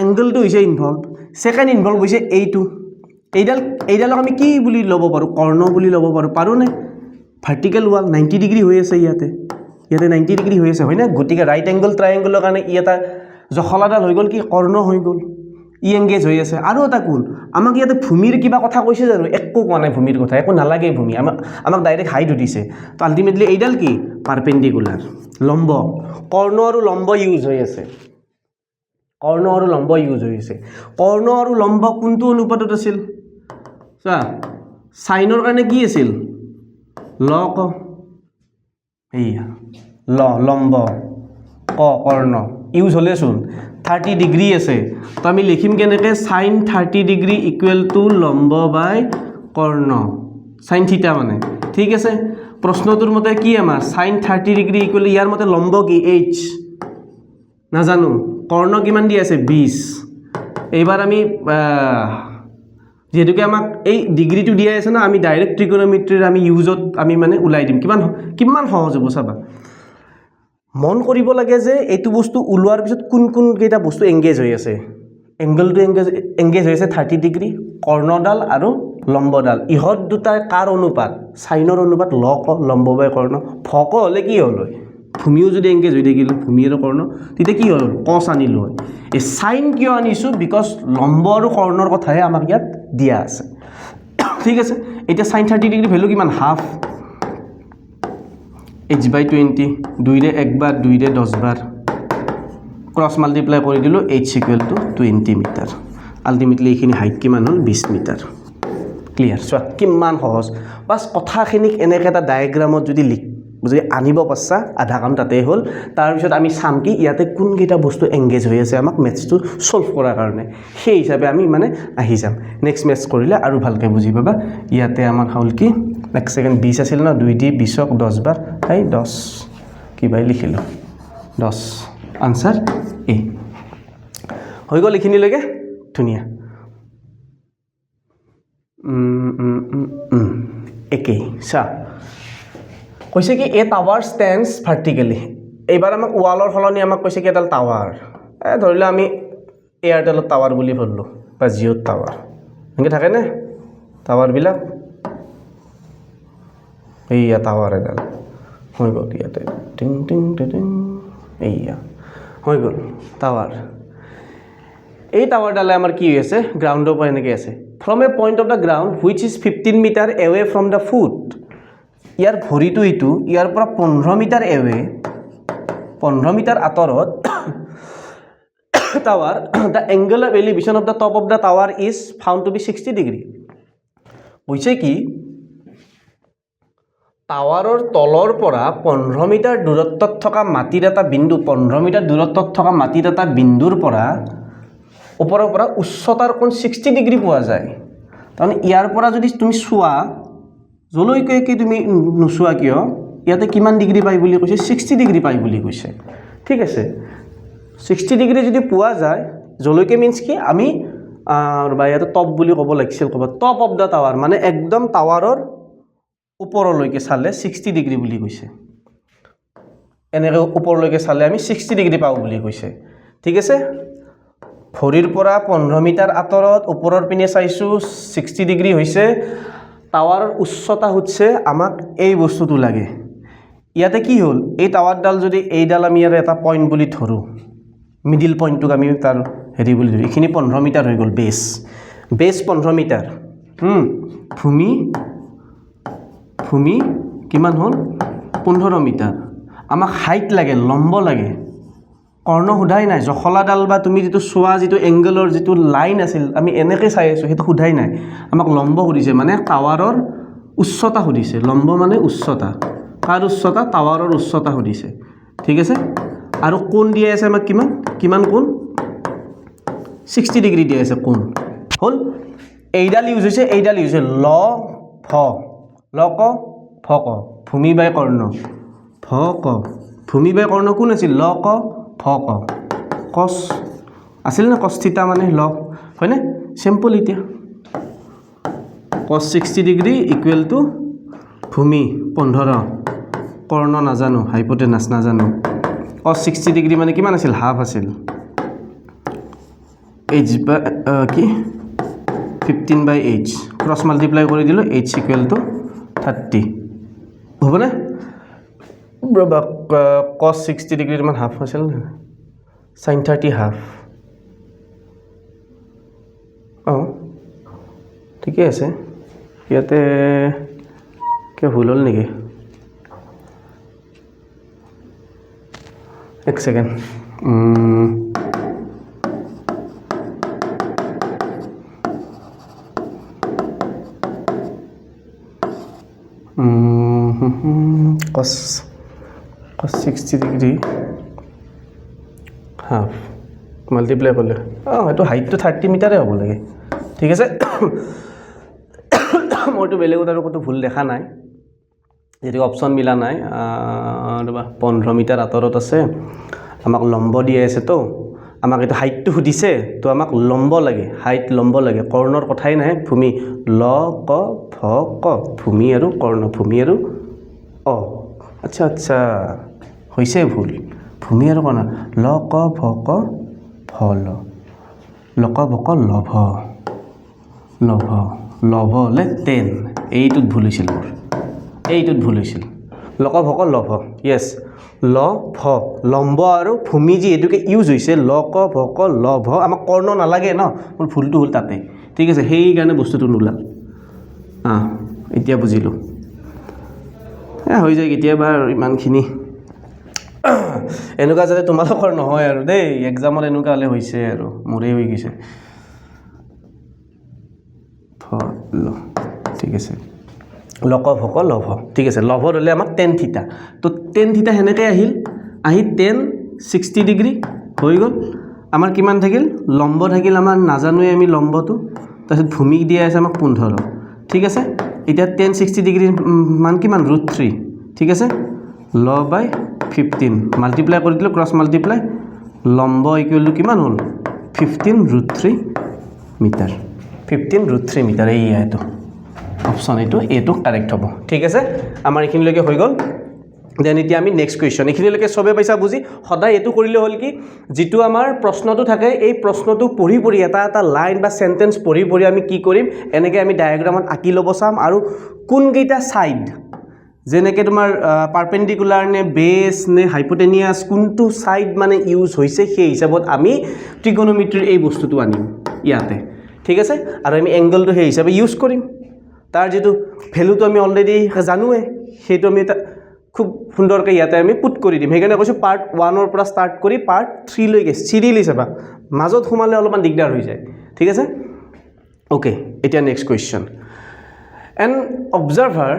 এংগলটো হৈছে ইনভলভ ছেকেণ্ড ইনভলভ হৈছে এইডালক আমি কি বুলি ল'ব পাৰোঁ কৰ্ণ বুলি ল'ব পাৰোঁনে ভাৰ্টিকেল ৱাল 90 ডিগ্ৰী হৈ আছে ইয়াতে 90 ডিগ্ৰী হৈ আছে হয়নে গতিকে ৰাইট এংগল ট্ৰাইএংগলৰ কাৰণে ই এটা জখলাডাল হৈ গ'ল কি কৰ্ণ হৈ গ'ল ই এংগেজ হৈ আছে আৰু এটা কোন আমাক ইয়াতে ভূমিৰ কিবা কথা কৈছে জানো একো কোৱা নাই ভূমিৰ কথা একো নালাগে ভূমি আমাক ডাইৰেক্ট হাইট সুধিছে তো আল্টিমেটলি এইডাল কি পাৰপেণ্ডিকুলাৰ লম্ব কৰ্ণ আৰু লম্ব ইউজ হৈ আছে কৰ্ণ আৰু লম্ব কোনটো অনুপাতত আছিল চোৱা সাইনৰ কাৰণে কি আছিল ল ক এইয়া লম্ব কৰ্ণ ইউজ হ'লেচোন 30 ডিগ্ৰী আছে তো আমি লিখিম কেনেকৈ সাইন 30 ডিগ্ৰী ইকুৱেল টু লম্ব বাই কৰ্ণ সাইন থিটা মানে ঠিক আছে প্ৰশ্নটোৰ মতে কি আমাৰ সাইন 30 ডিগ্ৰী ইকুৱেল ইয়াৰ মতে লম্ব কি এইচ নাজানো কৰ্ণ কিমান দি আছে 20 এইবাৰ আমি যেহেতুকে আমাক এই ডিগ্ৰীটো দিয়া আছে না আমি ডাইৰেক্ট ট্ৰিকোনোমেট্ৰিৰ আমি ইউজত আমি মানে ওলাই দিম কিমান সহজ হ'ব চাবা মন কৰিব লাগে যে এইটো বস্তু ওলোৱাৰ পিছত কোন কেইটা বস্তু এংগেজ হৈ আছে এংগলটো এংগেজ হৈ আছে 30 ডিগ্ৰী কৰ্ণডাল আৰু লম্বডাল ইহঁত দুটাৰ কাৰ অনুপাত সাইনৰ অনুপাত লম্ব বাই কৰ্ণ ফক হ'লে কি হ'ল হয় ভূমিও যদি এংগেজ হৈ থাকিল ভূমি আৰু কৰ্ণ তেতিয়া কি হ'ল কছ আনিলোঁ হয় এই সাইন কিয় আনিছোঁ বিকজ লম্ব আৰু কৰ্ণৰ কথাহে আমাক ইয়াত দিয়া আছে ঠিক আছে এতিয়া সাইন 30 ডিগ্ৰী ভেলু কিমান হাফ h/20 2ৰে 1 বাৰ 2ৰে 10 বাৰ ক্ৰছ মাল্টিপ্লাই কৰি দিলোঁ h = 20 মিটাৰ আল্টিমেটলি এইখিনি হাইট কিমান হ'ল 20 মিটাৰ ক্লিয়াৰ চোৱা কিমান সহজ বাছ কথাখিনিক এনেকৈ এটা ডায়েগ্ৰামত যদি যদি আনিব পাৰছা আধা কাম তাতেই হ'ল তাৰপিছত আমি চাম কি ইয়াতে কোনকেইটা বস্তু এংগেজ হৈ আছে আমাক মেথছটো সলভ কৰাৰ কাৰণে সেই হিচাপে আমি মানে আহি যাম নেক্সট মেথছ কৰিলে আৰু ভালকৈ বুজি পাবা ইয়াতে আমাৰ হ'ল কি এক ছেকেণ্ড 20 আছিল ন 2 দি 20ক 10 বাৰ এই 10 কিবাই লিখিলোঁ 10 আনসাৰ এ হৈ গ'ল এইখিনিলৈকে ধুনীয়া একেই চা কৈছে কি এ টাৱাৰ ষ্টেণ্ডছ ভাৰ্টিকেলি এইবাৰ আমাক ৱালৰ সলনি আমাক কৈছে কি এডাল টাৱাৰ ধৰিলে আমি এয়াৰটেলৰ টাৱাৰ বুলি ধৰিলোঁ বা জিঅ'ৰ টাৱাৰ এনেকৈ থাকেনে টাৱাৰবিলাক এইয়া টাৱাৰ এডাল হৈ গ'ল ইয়াতে টিং টিং টিং এইয়া হৈ গ'ল টাৱাৰ এই টাৱাৰডালে আমাৰ কি হৈ আছে গ্ৰাউণ্ডৰ পৰা এনেকৈ আছে from a point of the ground which is 15 metre away from the foot ইয়াৰ ভৰিটো এইটো ইয়াৰ পৰা 15 মিটাৰ এৱে 15 মিটাৰ আঁতৰত tower the angle of elevation of the top of the tower is found to be 60 degree কৈছে কি টাৱাৰৰ তলৰ পৰা 15 মিটাৰ দূৰত্বত থকা মাটিৰ এটা বিন্দু 15 মিটাৰ দূৰত্বত থকা মাটিৰ এটা বিন্দুৰ পৰা ওপৰৰ পৰা উচ্চতাৰ কোণ 60 ডিগ্ৰী পোৱা যায় তাৰমানে ইয়াৰ পৰা যদি তুমি চোৱা জলৈকে কি তুমি নুচোৱা কিয় ইয়াতে কিমান ডিগ্ৰী পাই বুলি কৈছে 60 ডিগ্ৰী পাই বুলি কৈছে ঠিক আছে 60 ডিগ্ৰী যদি পোৱা যায় জলৈকে মিন্স কি আমি বা ইয়াতে টপ বুলি ক'ব লাগিছিল ক'ব টপ অফ দ্য টাৱাৰ মানে একদম টাৱাৰৰ ওপৰলৈকে চালে 60 ডিগ্ৰী বুলি কৈছে এনেকৈ ওপৰলৈকে চালে আমি 60 ডিগ্ৰী পাওঁ বুলি কৈছে ঠিক আছে ভৰিৰ পৰা 15 মিটাৰ আঁতৰত ওপৰৰ পিনে চাইছোঁ 60 ডিগ্ৰী হৈছে টাৱাৰৰ উচ্চতা হৈছে আমাক এই বস্তুটো লাগে ইয়াতে কি হ'ল এই টাৱাৰডাল যদি এইডাল আমি আৰু এটা পইণ্ট বুলি ধৰোঁ মিডিল পইণ্টটোক আমি তাৰ হেৰি বুলি ধৰোঁ এইখিনি 15 মিটাৰ হৈ গ'ল বেছ 15 মিটাৰ ভূমি কিমান হ'ল 15 মিটাৰ আমাক হাইট লাগে লম্ব লাগে কৰ্ণ সোধাই নাই জখলাডাল বা তুমি যিটো চোৱা যিটো এংগলৰ যিটো লাইন আছিল আমি এনেকৈ চাই আছোঁ সেইটো সোধাই নাই আমাক লম্ব সুধিছে মানে টাৱাৰৰ উচ্চতা সুধিছে লম্ব মানে উচ্চতা কাৰ উচ্চতা টাৱাৰৰ উচ্চতা সুধিছে ঠিক আছে আৰু কোণ দিয়া আছে আমাক কিমান কোণ 60 ডিগ্ৰী দিয়া আছে কোণ হ'ল এইডাল ইউজ হৈছে ল ক ফ ক ভূমি বাই কৰ্ণ ফ ক ভূমি বাই কৰ্ণ কোন আছিল ল ক ফ ক কস আছিল না কস থিতা মানে ল হয়নে সিম্পল এতিয়া cos 60 ডিগ্ৰী ইকুৱেল টু ভূমি 15 কৰ্ণ নাজানো হাইপোটেনাছ নাজানো cos 60 ডিগ্ৰী মানে কিমান আছিল হাফ আছিল h বা কি 15/h ক্ৰছ মাল্টিপ্লাই কৰি দিলোঁ h ইকুৱেল টু 30 হ'বনে cos 60 ডিগ্ৰী মান হাফ আছিল sin 30 হাফ ঠিকে আছে ইয়াতে কি ভুল হ'ল নেকি এক second cos 60 degree half multiply কৰিলে এইটো হাইটটো 30 মিটাৰে হ'ব লাগে ঠিক আছে মইতো বেলেগত আৰু ক'তো ভুল দেখা নাই যেটো অপশ্যন মিলা নাই 15 মিটাৰ আঁতৰত আছে আমাক লম্ব দিয়া আছে তো আমাক এটা হাইটটো সুধিছে তো আমাক লম্ব লাগে হাইট লম্ব লাগে কৰ্ণৰ কথাই নাই ভূমি ল ক ফ ক ভূমি আৰু কৰ্ণ ভূমি আৰু আচ্ছা আচ্ছা হৈছে ভুল ভূমি আৰু কৰ্ণ ল ক ভ ক ফ ল লক ভক লভ লভ হ'লে 10 এইটোত ভুল হৈছিল মোৰ এইটোত ভুল হৈছিল লক ভক লভ ইয়েছ ল ভ লম্ব আৰু ভূমি যি এটোকে ইউজ হৈছে লক ভক লভ আমাক কৰ্ণ নালাগে ন মোৰ ভুলটো হ'ল তাতে ঠিক আছে সেইকাৰণে বস্তুটো নোলাল এতিয়া বুজিলোঁ হৈ যায় কেতিয়াবা ইমানখিনি এনেকুৱা যাতে তোমালোকৰ নহয় আৰু দেই এক্সামত এনেকুৱা হ'লে হৈছে আৰু মোৰে হৈ গৈছে ঠিক আছে লকভ হক লভ ঠিক আছে লভত হ'লে আমাক টেন থিটা তো টেন থিটা সেনেকৈ আহি টেন 60 ডিগ্ৰী হৈ গ'ল আমাৰ কিমান থাকিল লম্ব থাকিল আমাৰ নাজানোৱে আমি লম্বটো তাৰপিছত ভূমিক দিয়া আছে আমাক 15 ঠিক আছে এতিয়া টেন 60 ডিগ্ৰী মান কিমান √3 ঠিক আছে ল বাই 15 মাল্টিপ্লাই কৰি দিলোঁ ক্ৰছ মাল্টিপ্লাই লম্ব ইকুৱেল টু কিমান হ'ল 15 √3 মিটাৰ 15 √3 মিটাৰ এইটো অপশ্যন এইটো কাৰেক্ট হ'ব ঠিক আছে আমাৰ এইখিনিলৈকে হৈ গ'ল দেন এতিয়া আমি নেক্সট কুৱেশ্যন এইখিনিলৈকে চবে পাইছা বুজি সদায় এইটো কৰিলে হ'ল কি যিটো আমাৰ প্ৰশ্নটো থাকে এই প্ৰশ্নটো পঢ়ি এটা লাইন বা সেন্টেন্স পঢ়ি আমি কি কৰিম এনেকৈ আমি ডায়াগ্ৰামত আঁকি ল'ব চাম আৰু কোনকেইটা সাইড যেনেকৈ তোমাৰ পাৰপেণ্ডিকুলাৰ নে বেছ নে হাইপোটেনিয়াছ কোনটো সাইড মানে ইউজ হৈছে সেই হিচাপত আমি ট্ৰিগোনোমেট্ৰিৰ এই বস্তুটো আনিম ইয়াতে ঠিক আছে আৰু আমি এংগলটো সেই হিচাপে ইউজ কৰিম তাৰ যেটো ভ্যালুটো আমি অলৰেডি জানোৱে সেইটো আমি খুব সুন্দৰকৈ ইয়াতে আমি পুট কৰি দিম সেইকাৰণে কৈছোঁ পাৰ্ট 1 ৰ পৰা ষ্টাৰ্ট কৰি পাৰ্ট 3 লৈকে চিৰিয়েলি চাবা মাজত সোমালে অলপমান দিগদাৰ হৈ যায় ঠিক আছে ওকে এতিয়া next question an observer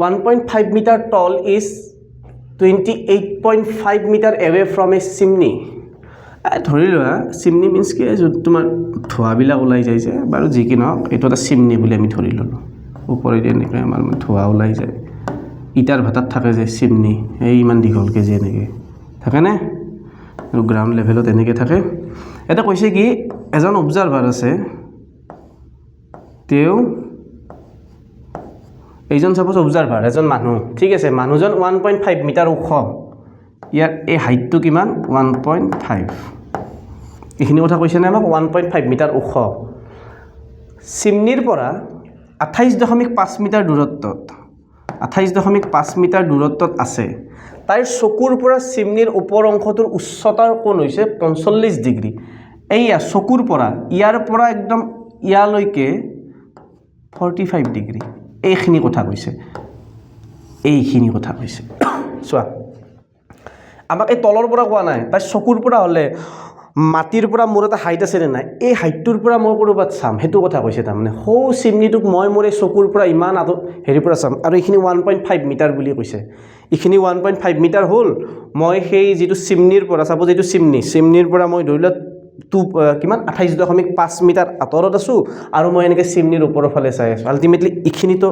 1.5 metre tall is 28.5 metre away from a chimney ধৰি লোৱা চিমনি মিন্স কি য'ত তোমাৰ ধোঁৱাবিলাক ওলাই যাইছে বাৰু যি কি নহওক এইটো এটা চিমনি বুলি আমি ধৰি ল'লোঁ ওপৰেদি এনেকৈ আমাৰ ধোঁৱা ওলাই যায় ইটাৰ ভাতাত থাকে যে চিমনি এই ইমান দীঘলকৈ যে এনেকৈ থাকেনে আৰু গ্ৰাউণ্ড লেভেলত এনেকৈ থাকে এটা কৈছে কি এজন অবজাৰ্ভাৰ আছে তেওঁ এইজন সাপোজ অবজাৰ্ভাৰ এজন মানুহ ঠিক আছে মানুহজন 1.5 মিটাৰ ওখ ইয়াৰ এই হাইটটো কিমান 1.5 এইখিনি কথা কৈছেনে আমাক 1.5 মিটাৰ ওখ চিমনিৰ পৰা 28.5 মিটাৰ দূৰত্বত 28.5 মিটাৰ দূৰত্বত আছে তাইৰ চকুৰ পৰা চিমনিৰ ওপৰ অংশটোৰ উচ্চতাৰ কোণ হৈছে 45 ডিগ্ৰী এইয়া চকুৰ পৰা ইয়াৰ পৰা একদম ইয়ালৈকে 45 ডিগ্ৰী এইখিনি কথা কৈছে চোৱা আমাক এই তলৰ পৰা কোৱা নাই তাই চকুৰ পৰা হ'লে মাটিৰ পৰা মোৰ এটা হাইট আছে নে নাই এই হাইটটোৰ পৰা মই ক'ৰবাত চাম সেইটো কথা কৈছে তাৰমানে সৌ চিমনিটোক মই মোৰ এই চকুৰ পৰা ইমান হেৰিৰ পৰা চাম আৰু এইখিনি 1.5 মিটাৰ বুলি কৈছে এইখিনি 1.5 মিটাৰ হ'ল মই সেই যিটো চিমনিৰ পৰা চাপোজ এইটো চিমনিৰ পৰা মই ধৰি লোৱা কিমান 28.5 মিটাৰ আঁতৰত আছোঁ আৰু মই এনেকৈ চিমনিৰ ওপৰৰ ফালে চাই আছোঁ আল্টিমেটলি এইখিনিতো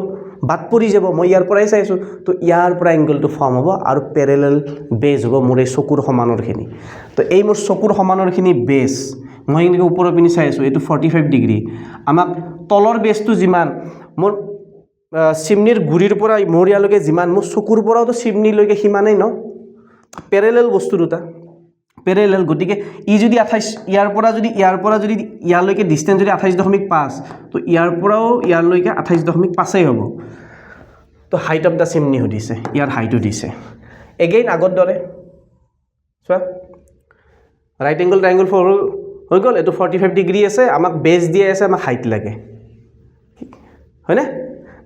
বাদ পৰি যাব মই ইয়াৰ পৰাই চাই আছোঁ তো ইয়াৰ পৰা এংগলটো ফৰ্ম হ'ব আৰু পেৰেলেল বেজ হ'ব মোৰ এই চকুৰ সমানৰখিনি তো এই মোৰ চকুৰ সমানৰখিনি বেজ মই এনেকৈ ওপৰৰ পিনে চাই আছোঁ এইটো 45 ডিগ্ৰী আমাক তলৰ বেজটো যিমান মোৰ চিমনিৰ গুৰিৰ পৰা মোৰ ইয়ালৈকে যিমান মোৰ চকুৰ পৰাওতো চিমনিলৈকে সিমানেই ন পেৰেলেল বস্তু দুটা পেৰেলেল গতিকে ই যদি 28 ইয়াৰ পৰা যদি ইয়ালৈকে ডিসটেন্স যদি 28.5 তো ইয়াৰ পৰাও ইয়ালৈকে 28.5 হ'ব তো হাইট অফ দা চিমনি দিছে ইয়াৰ হাইটটো দিছে এগেইন আগৰ দৰে চোৱা ৰাইট এংগল ট্ৰায়াঙ্গল হৈ গ'ল এইটো 45 ডিগ্ৰী আছে আমাক বেজ দিয়া আছে আমাক হাইট লাগে হয়নে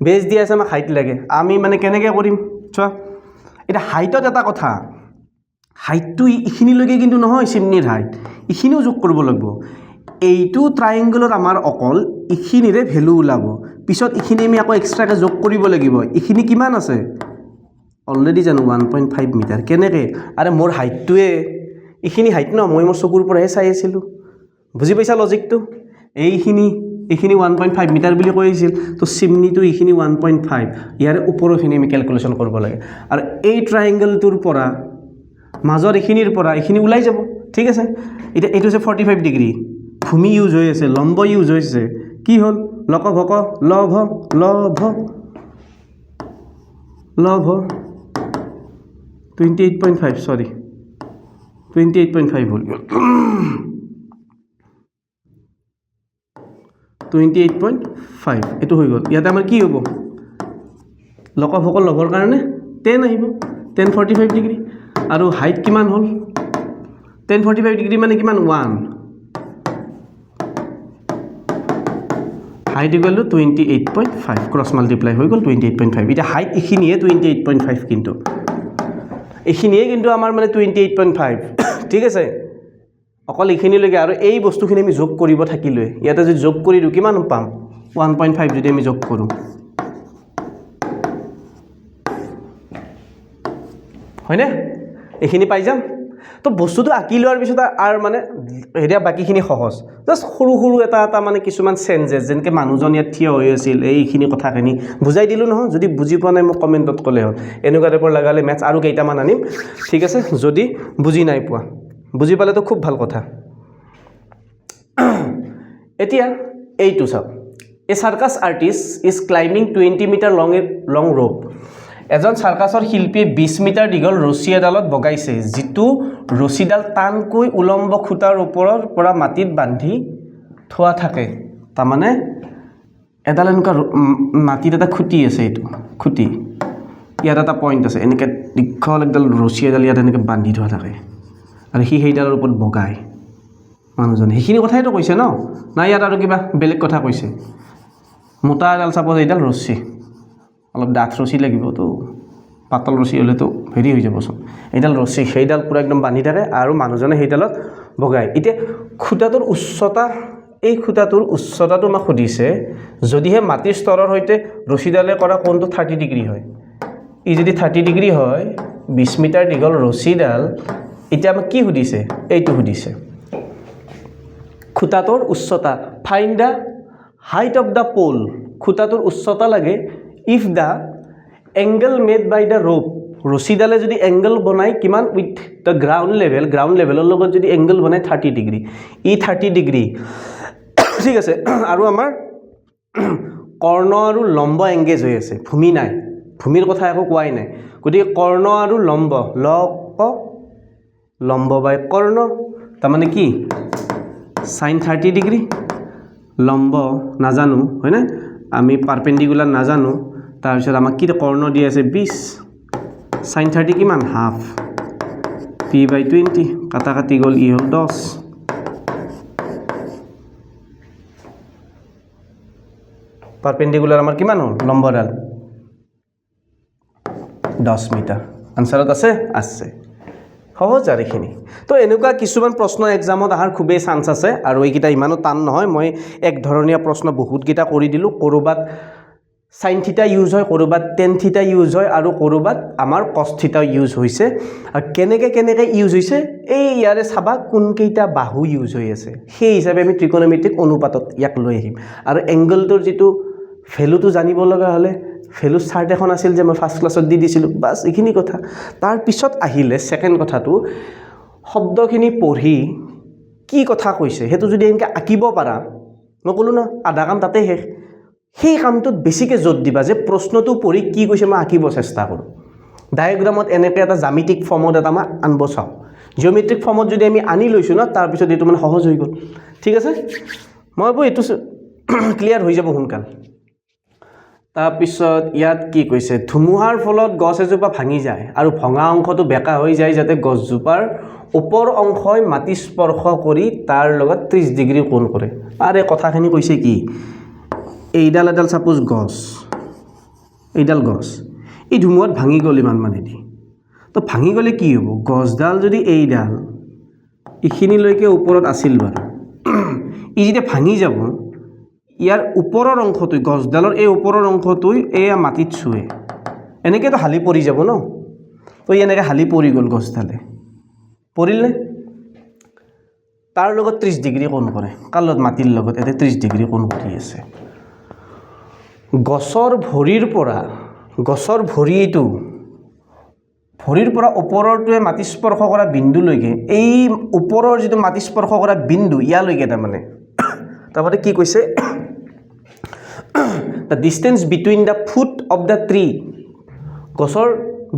বেজ দিয়া আছে আমাক হাইট লাগে আমি মানে কেনেকৈ কৰিম চোৱা এটা হাইটত এটা কথা হাইটটো ইখিনিলৈকে কিন্তু নহয় চিমনিৰ হাইট ইখিনিও যোগ কৰিব লাগিব এইটো ট্ৰায়াঙ্গলত আমাৰ অকল ইখিনিৰে ভ্যালু ওলাব পিছত ইখিনি আমি আকৌ এক্সট্ৰাকে যোগ কৰিব লাগিব ইখিনি কিমান আছে অলৰেডি জানো 1.5 মিটাৰ কেনেকৈ আৰে মোৰ হাইটটোৱে ইখিনি হাইট ন মই মোৰ চকুৰ পৰাহে চাই আছিলোঁ বুজি পাইছা লজিকটো এইখিনি 1.5 মিটাৰ বুলি কৈছিল তো চিমনিটো এইখিনি 1.5 ইয়াৰে ওপৰখিনি আমি ক্যালকুলেশ্যন কৰিব লাগে আৰু এই ট্ৰায়াঙ্গলটোৰ পৰা মাজৰ এইখিনিৰ পৰা এইখিনি ওলাই যাব ঠিক আছে এটা এইটো হৈছে 45 ডিগ্ৰী ভূমি ইউজ হৈ আছে লম্ব ইউজ হৈছে কি হ'ল লকভ হক লভ 28.5 সৰি 28.5 হ'ল 28.5 এটো হৈ গ'ল ইয়াতে আমাৰ কি হ'ব লকভ হক লভৰ কাৰণে 10 আহিব 1045 ডিগ্ৰী আৰু হাইট কিমান হ'ল 1045 ডিগ্ৰী মানে কিমান 1 height equal to 28.5 cross multiply হৈ গ'ল 28.5 এটা হাইট ইখিনিয়ে 28.5 কিন্তু এইখিনিয়ে কিন্তু আমাৰ মানে 28.5 ঠিক আছে অকল এইখিনিলৈকে আৰু এই বস্তুখিনি আমি যোগ কৰিব থাকিলে ইয়াতে যদি যোগ কৰি দিওঁ কিমান পাম 1.5 যদি আমি যোগ কৰোঁ হয়নে এইখিনি পাই যাম তো বস্তুটো আঁকি লোৱাৰ পিছত আৰু মানে হেৰিয়া বাকীখিনি সহজ জাষ্ট সৰু সৰু এটা মানে কিছুমান চেঞ্জেছ যেনেকৈ মানুহজন ইয়াত থিয় হৈ আছিল এইখিনি কথাখিনি বুজাই দিলোঁ নহয় যদি বুজি পোৱা নাই মোক কমেণ্টত ক'লে হ'ল এনেকুৱা টাইপৰ লগালে মেথছ আৰু কেইটামান আনিম ঠিক আছে যদি বুজি নাই পোৱা বুজি পালেতো খুব ভাল কথা এতিয়া এইটো চাওক a circus artist is climbing 20 metre long rope এজন চাৰ্কাছৰ শিল্পীয়ে 20 মিটাৰ দীঘল ৰছী এডালত বগাইছে যিটো ৰছীডাল টানকৈ উলম্ব খুঁটাৰ ওপৰৰ পৰা মাটিত বান্ধি থোৱা থাকে তাৰমানে এডাল এনেকুৱা মাটিত এটা খুঁটি আছে এইটো খুঁটি ইয়াত এটা পইণ্ট আছে এনেকৈ দীঘল একডাল ৰছী এডাল ইয়াত এনেকৈ বান্ধি থোৱা থাকে আৰু সেইডালৰ ওপৰত বগায় মানুহজনে সেইখিনি কথাইতো কৈছে ন নাই ইয়াত আৰু কিবা বেলেগ কথা কৈছে মোটা এডাল চাপ'জ এইডাল ৰছী অলপ ডাঠ ৰছী লাগিবতো পাতল ৰছী হ'লেতো হেৰি হৈ যাবচোন এইডাল ৰছী সেইডাল পূৰা একদম বান্ধি থাকে আৰু মানুহজনে সেইডালত বগায় এতিয়া খুঁটাটোৰ উচ্চতা এই খুঁটাটোৰ উচ্চতাটো আমাক সুধিছে যদিহে মাটিৰ স্তৰৰ সৈতে ৰছীডালে কৰা কোণটো 30 ডিগ্ৰী হয় ই যদি 30 ডিগ্ৰী হয় 20 মিটাৰ দীঘল ৰছীডাল এতিয়া আমাক কি সুধিছে এইটো সুধিছে খুঁটাটোৰ উচ্চতা find the height of the pole খুঁটাটোৰ উচ্চতা লাগে if the angle made by the rope ৰছীডালে যদি এংগল বনায় কিমান উইথ দ্য গ্ৰাউণ্ড লেভেলৰ লগত যদি এংগল বনায় 30 ডিগ্ৰী ই 30 ডিগ্ৰী ঠিক আছে আৰু আমাৰ কৰ্ণ আৰু লম্ব এংগেজ হৈ আছে ভূমি নাই ভূমিৰ কথা একো কোৱাই নাই গতিকে কৰ্ণ আৰু লম্ব লম্ব বাই কৰ্ণ তাৰমানে কি সাইন 30 ডিগ্ৰী লম্ব নাজানো হয়নে আমি পাৰপেণ্ডিকুলাৰ নাজানো তাৰপিছত আমাক কি কৰ্ণ দি আছে 20 সাইন 30 কিমান হাফ পি বাই 20 কাটা কাটি গ'ল ই হ'ল 10 পাৰপেণ্ডিকুলাৰ আমাৰ কিমান হ'ল লম্বডাল 10 মিটাৰ আনসাৰত আছে আছে সহজ আৰু এইখিনি তো এনেকুৱা কিছুমান প্ৰশ্ন এক্সামত অহাৰ খুবেই চান্স আছে আৰু এইকেইটা ইমানো টান নহয় মই এক ধৰণীয়া প্ৰশ্ন বহুতকেইটা কৰি দিলোঁ ক'ৰবাত সাইন থিটা ইউজ হয় ক'ৰবাত টেন থিটা ইউজ হয় আৰু ক'ৰবাত আমাৰ কস থিটা ইউজ হৈছে আৰু কেনেকৈ ইউজ হৈছে এই ইয়াৰে চাবা কোনকেইটা বাহু ইউজ হৈ আছে সেই হিচাপে আমি ত্ৰিকোণমিতিক অনুপাতত ইয়াক লৈ আহিম আৰু এংগলটোৰ যিটো ভেলুটো জানিব লগা হ'লে ভেলু চাৰ্ট এখন আছিল যে মই ফাৰ্ষ্ট ক্লাছত দি দিছিলোঁ বাছ এইখিনি কথা তাৰপিছত আহিলে ছেকেণ্ড কথাটো শব্দখিনি পঢ়ি কি কথা কৈছে সেইটো যদি এনেকৈ আঁকিব পাৰা মই ক'লোঁ ন আধা কাম তাতে শেষ সেই কামটোত বেছিকৈ জোৰ দিবা যে প্ৰশ্নটো পঢ়ি কি কৈছে মই আঁকিব চেষ্টা কৰোঁ ডায়েগ্ৰামত এনেকৈ এটা জ্যামিতিক ফৰ্মত এটা মই আনিব চাওঁ জিঅ'মেট্ৰিক ফৰ্মত যদি আমি আনি লৈছোঁ ন তাৰপিছত এইটো মানে সহজ হৈ গ'ল ঠিক আছে মই ভাবোঁ এইটো ক্লিয়াৰ হৈ যাব সোনকাল তাৰপিছত ইয়াত কি কৈছে ধুমুহাৰ ফলত গছ এজোপা ভাঙি যায় আৰু ভঙা অংশটো বেকা হৈ যায় যাতে গছজোপাৰ ওপৰ অংশই মাটি স্পৰ্শ কৰি তাৰ লগত 30 ডিগ্ৰী কোণ কৰে আৰু এই কথাখিনি কৈছে কি এইডাল এডাল সাপোজ গছ এইডাল গছ এই ধুমুহাত ভাঙি গ'ল ইমান মানে দি তো ভাঙি গ'লে কি হ'ব গছডাল যদি এইডাল এইখিনিলৈকে ওপৰত আছিল বাৰু ই যেতিয়া ভাঙি যাব ইয়াৰ ওপৰৰ অংশটো গছডালৰ এই ওপৰৰ অংশটোই এয়া মাটিত চুৱে এনেকৈতো হালি পৰি যাব ন তো এনেকৈ হালি পৰি গ'ল গছডালে পৰিলে তাৰ লগত 30 ডিগ্ৰী কোণ কৰে কাৰ লগত মাটিৰ লগত এতে 30 ডিগ্ৰী কোণ কৰি আছে গছৰ ভৰিৰ পৰা ওপৰৰটোৱে মাটি স্পৰ্শ কৰা বিন্দুলৈকে এই ওপৰৰ যিটো মাটি স্পৰ্শ কৰা বিন্দু ইয়ালৈকে তাৰমানে কি কৈছে the distance between the foot of the tree গছৰ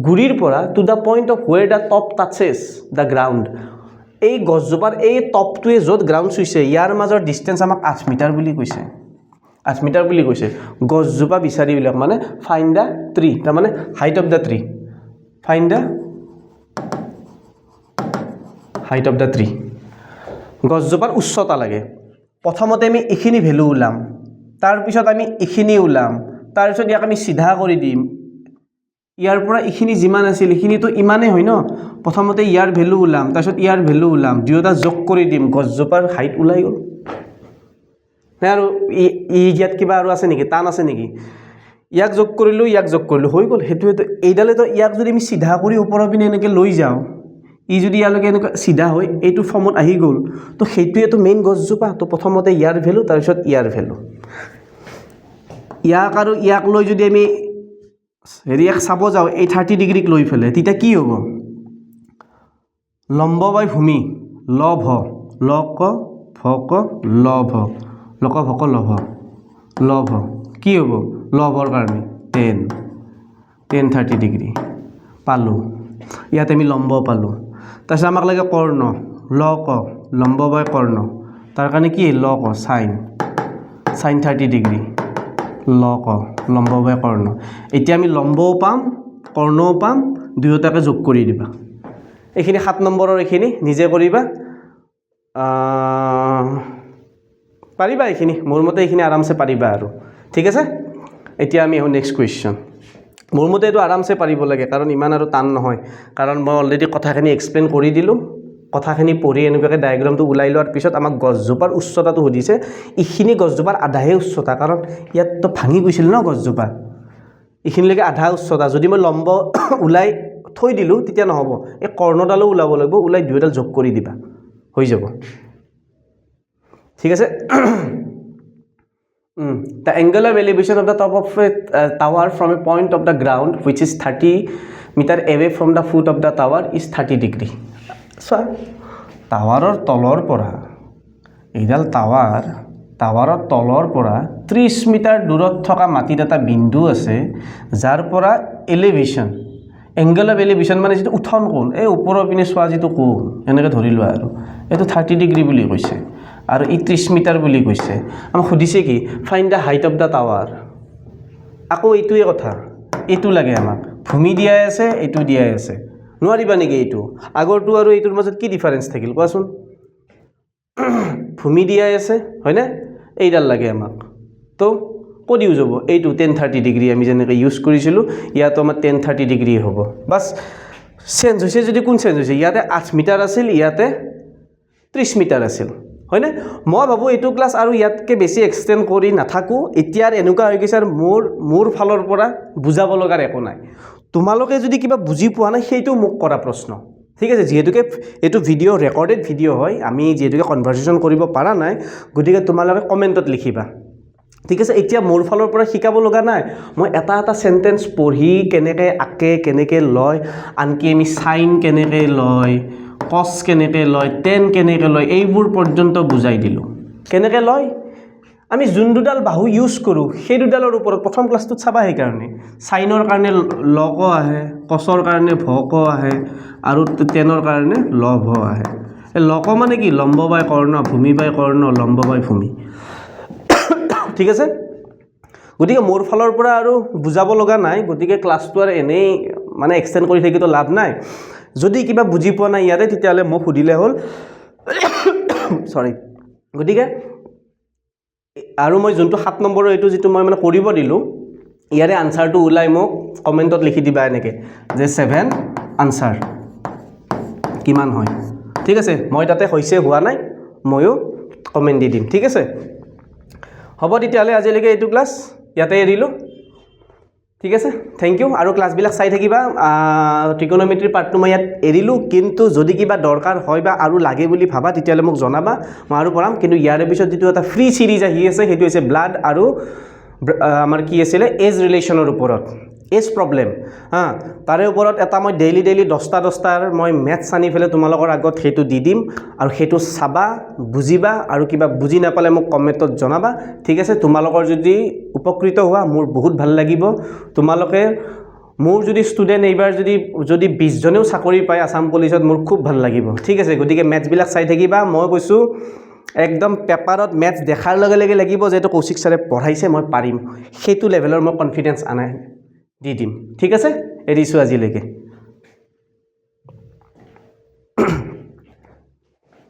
গুৰিৰ পৰা to the point of where the top touches the ground এই গছজোপাৰ এই টপটোৱে য'ত গ্ৰাউণ্ড চুইছে ইয়াৰ মাজৰ ডিষ্টেঞ্চ আমাক 8 মিটাৰ বুলি কৈছে 8 মিটাৰ বুলি কৈছে গছজোপা বিচাৰি উলিয়াওক মানে ফাইণ্ড দ্য ট্ৰী তাৰমানে height of the tree find the height of the tree গছজোপাৰ উচ্চতা লাগে প্ৰথমতে আমি এইখিনি ভেলু ওলাম তাৰপিছত আমি এইখিনি ওলাম তাৰপিছত ইয়াক আমি সিধা কৰি দিম ইয়াৰ পৰা এইখিনি যিমান আছিল এইখিনিতো ইমানেই হয় ন প্ৰথমতে ইয়াৰ ভেলু ওলাম তাৰপিছত ইয়াৰ ভেলু ওলাম দুয়োটা যোগ কৰি দিম গছজোপাৰ হাইট ওলাই গ'ল নাই আৰু ইয়াত কিবা আৰু আছে নেকি টান আছে নেকি ইয়াক যোগ কৰিলোঁ হৈ গ'ল সেইটোৱেতো এইডালেতো ইয়াক যদি আমি চিধা কৰি ওপৰৰ পিনে এনেকৈ লৈ যাওঁ ই যদি ইয়ালৈকে এনেকুৱা চিধা হৈ এইটো ফৰ্মত আহি গ'ল তো সেইটোৱেতো মেইন গছজোপা তো প্ৰথমতে ইয়াৰ ভেলু তাৰপিছত ইয়াৰ ভেলু ইয়াক আৰু ইয়াক লৈ যদি আমি ইয়াক চাব যাওঁ এই 30 ডিগ্ৰীক লৈ পেলাই তেতিয়া কি হ'ব লম্ব বাই ভূমি লভ লক ভক লভ লক ভক লভ কি হ'ব লভৰ কাৰণে 10 30 ডিগ্ৰী পালোঁ ইয়াত আমি লম্ব পালোঁ তাৰপিছত আমাক লাগে কৰ্ণ লক লম্ব বাই কৰ্ণ তাৰ কাৰণে কি লক সাইন 30 ডিগ্ৰী লক লম্ব বাই কৰ্ণ এতিয়া আমি লম্বও পাম কৰ্ণও পাম দুয়োটাকে যোগ কৰি দিবা এইখিনি 7 নম্বৰৰ এইখিনি নিজে কৰিবা পাৰিবা এইখিনি মোৰ মতে এইখিনি আৰামছে পাৰিবা আৰু ঠিক আছে এতিয়া আমি নেক্সট কুৱেশ্যন মোৰ মতে এইটো আৰামছে পাৰিব লাগে কাৰণ ইমান আৰু টান নহয় কাৰণ মই অলৰেডি কথাখিনি এক্সপ্লেইন কৰি দিলোঁ কথাখিনি পঢ়ি এনেকুৱাকৈ ডায়েগ্ৰামটো ওলাই লোৱাৰ পিছত আমাক গছজোপাৰ উচ্চতাটো সুধিছে এইখিনি গছজোপাৰ আধাহে উচ্চতা কাৰণ ইয়াততো ভাঙি গৈছিল ন গছজোপা এইখিনিলৈকে আধা উচ্চতা যদি মই লম্ব ওলাই থৈ দিলোঁ তেতিয়া নহ'ব এই কৰ্ণডালো ওলাব লাগিব ওলাই দুয়োডাল যোগ কৰি দিবা হৈ যাব ঠিক আছে The angular elevation of the top of a tower from a point of the ground which is 30 meter away from the foot of the tower is 30 degree. So, টাৱাৰৰ তলৰ পৰা এইডাল টাৱাৰৰ তলৰ পৰা 30 মিটাৰ দূৰত থকা মাটিত এটা বিন্দু আছে যাৰ পৰা এলিভেশ্যন এংগল অফ এলিভেশ্যন মানে যিটো উঠন কোণ এই ওপৰৰ পিনে চোৱা যিটো কোণ এনেকৈ ধৰি লোৱা আৰু এইটো 30 ডিগ্ৰী বুলি কৈছে আৰু ই 30 মিটাৰ বুলি কৈছে আমাক সুধিছে কি find the height of the tower আকৌ এইটোৱে কথা এইটো লাগে আমাক ভূমি দিয়াই আছে এইটো দিয়াই আছে নোৱাৰিবা নেকি এইটো আগৰটো আৰু এইটোৰ মাজত কি ডিফাৰেন্স থাকিল কোৱাচোন ভূমি দিয়াই আছে হয়নে এইডাল লাগে আমাক তো ক'ত ইউজ হ'ব এইটো 10-30 ডিগ্ৰী আমি যেনেকৈ ইউজ কৰিছিলোঁ ইয়াতো আমাৰ 10-30 ডিগ্ৰী হ'ব বাছ চেঞ্জ হৈছে যদি কোন চেঞ্জ হৈছে ইয়াতে 8 মিটাৰ আছিল ইয়াতে 30 মিটাৰ আছিল হয়নে মই ভাবোঁ এইটো ক্লাছ আৰু ইয়াতকৈ বেছি এক্সটেণ্ড কৰি নাথাকোঁ এতিয়াৰ এনেকুৱা হৈ গৈছে আৰু মোৰ ফালৰ পৰা বুজাব লগাৰ একো নাই তোমালোকে যদি কিবা বুজি পোৱা নাই সেইটো মোক কৰা প্ৰশ্ন ঠিক আছে যিহেতুকে এইটো ভিডিঅ' ৰেকৰ্ডেড ভিডিঅ' হয় আমি যিহেতুকে কনভাৰচেশ্যন কৰিব পৰা নাই গতিকে তোমালোকে কমেণ্টত লিখিবা ঠিক আছে এতিয়া মোৰ ফালৰ পৰা শিকাব লগা নাই মই এটা এটা সেন্টেন্স পঢ়ি কেনেকৈ আঁকে কেনেকৈ লয় আনকি আমি সাইন কেনেকৈ লয় কস কেনেকৈ লয় টেন কেনেকৈ লয় এইবোৰ পৰ্যন্ত বুজাই দিলোঁ কেনেকৈ লয় আমি যোন দুডাল বাহু ইউজ কৰোঁ সেই দুডালৰ ওপৰত প্ৰথম ক্লাছটোত চাবা সেইকাৰণে সাইনৰ কাৰণে লক আহে কসৰ কাৰণে ভক আহে আৰু টেনৰ কাৰণে লভ আহে এই লক মানে কি লম্ব বাই কৰ্ণ ভূমি বাই কৰ্ণ লম্ব বাই ভূমি ঠিক আছে গতিকে মোৰ ফালৰ পৰা আৰু বুজাব লগা নাই গতিকে ক্লাছটো আৰু এনেই মানে এক্সটেণ্ড কৰি থাকিতো লাভ নাই যদি কিবা বুজি পোৱা নাই ইয়াতে তেতিয়াহ'লে মোক সুধিলে হ'ল সৰি গতিকে আৰু মই যোনটো 7 নম্বৰৰ এইটো যিটো মই মানে কৰিব দিলোঁ ইয়াৰে আনসাৰটো ওলাই মোক কমেণ্টত লিখি দিবা এনেকৈ যে 7 আনসাৰ কিমান হয় ঠিক আছে মই তাতে হৈছে হোৱা নাই ময়ো কমেণ্ট দি দিম ঠিক আছে হ'ব তেতিয়াহ'লে আজিলৈকে এইটো ক্লাছ ইয়াতে এৰিলোঁ ঠিক আছে থেংক ইউ আৰু ক্লাছবিলাক চাই থাকিবা ট্ৰিকোনোমেট্ৰি পাৰ্টটো মই ইয়াত এৰিলোঁ কিন্তু যদি কিবা দৰকাৰ হয় বা আৰু লাগে বুলি ভাবা তেতিয়াহ'লে মোক জনাবা মই আৰু পঢ়াম কিন্তু ইয়াৰ পিছত যিটো এটা ফ্ৰী সিৰিজ আহি আছে সেইটো হৈছে ব্লাড আৰু আমাৰ কি আছিলে এজ ৰিলেশ্যনৰ ওপৰত এজ প্ৰব্লেম তাৰে ওপৰত এটা মই ডেইলি 10টাৰ মই মেথছ আনি পেলাই তোমালোকৰ আগত সেইটো দি দিম আৰু সেইটো চাবা বুজিবা আৰু কিবা বুজি নাপালে মোক কমেণ্টত জনাবা ঠিক আছে তোমালোকৰ যদি উপকৃত হোৱা মোৰ বহুত ভাল লাগিব তোমালোকে মোৰ যদি ষ্টুডেণ্ট এইবাৰ যদি 20 জনেও চাকৰি পায় আসাম পুলিচত মোৰ খুব ভাল লাগিব ঠিক আছে গতিকে মেথছবিলাক চাই থাকিবা মই কৈছোঁ একদম পেপাৰত মেথছ দেখাৰ লগে লগে লাগিব যে এইটো কৌশিক ছাৰে পঢ়াইছে মই পাৰিম সেইটো লেভেলৰ মই কনফিডেন্স আনাই দি দিম ঠিক আছে এৰিছোঁ আজিলৈকে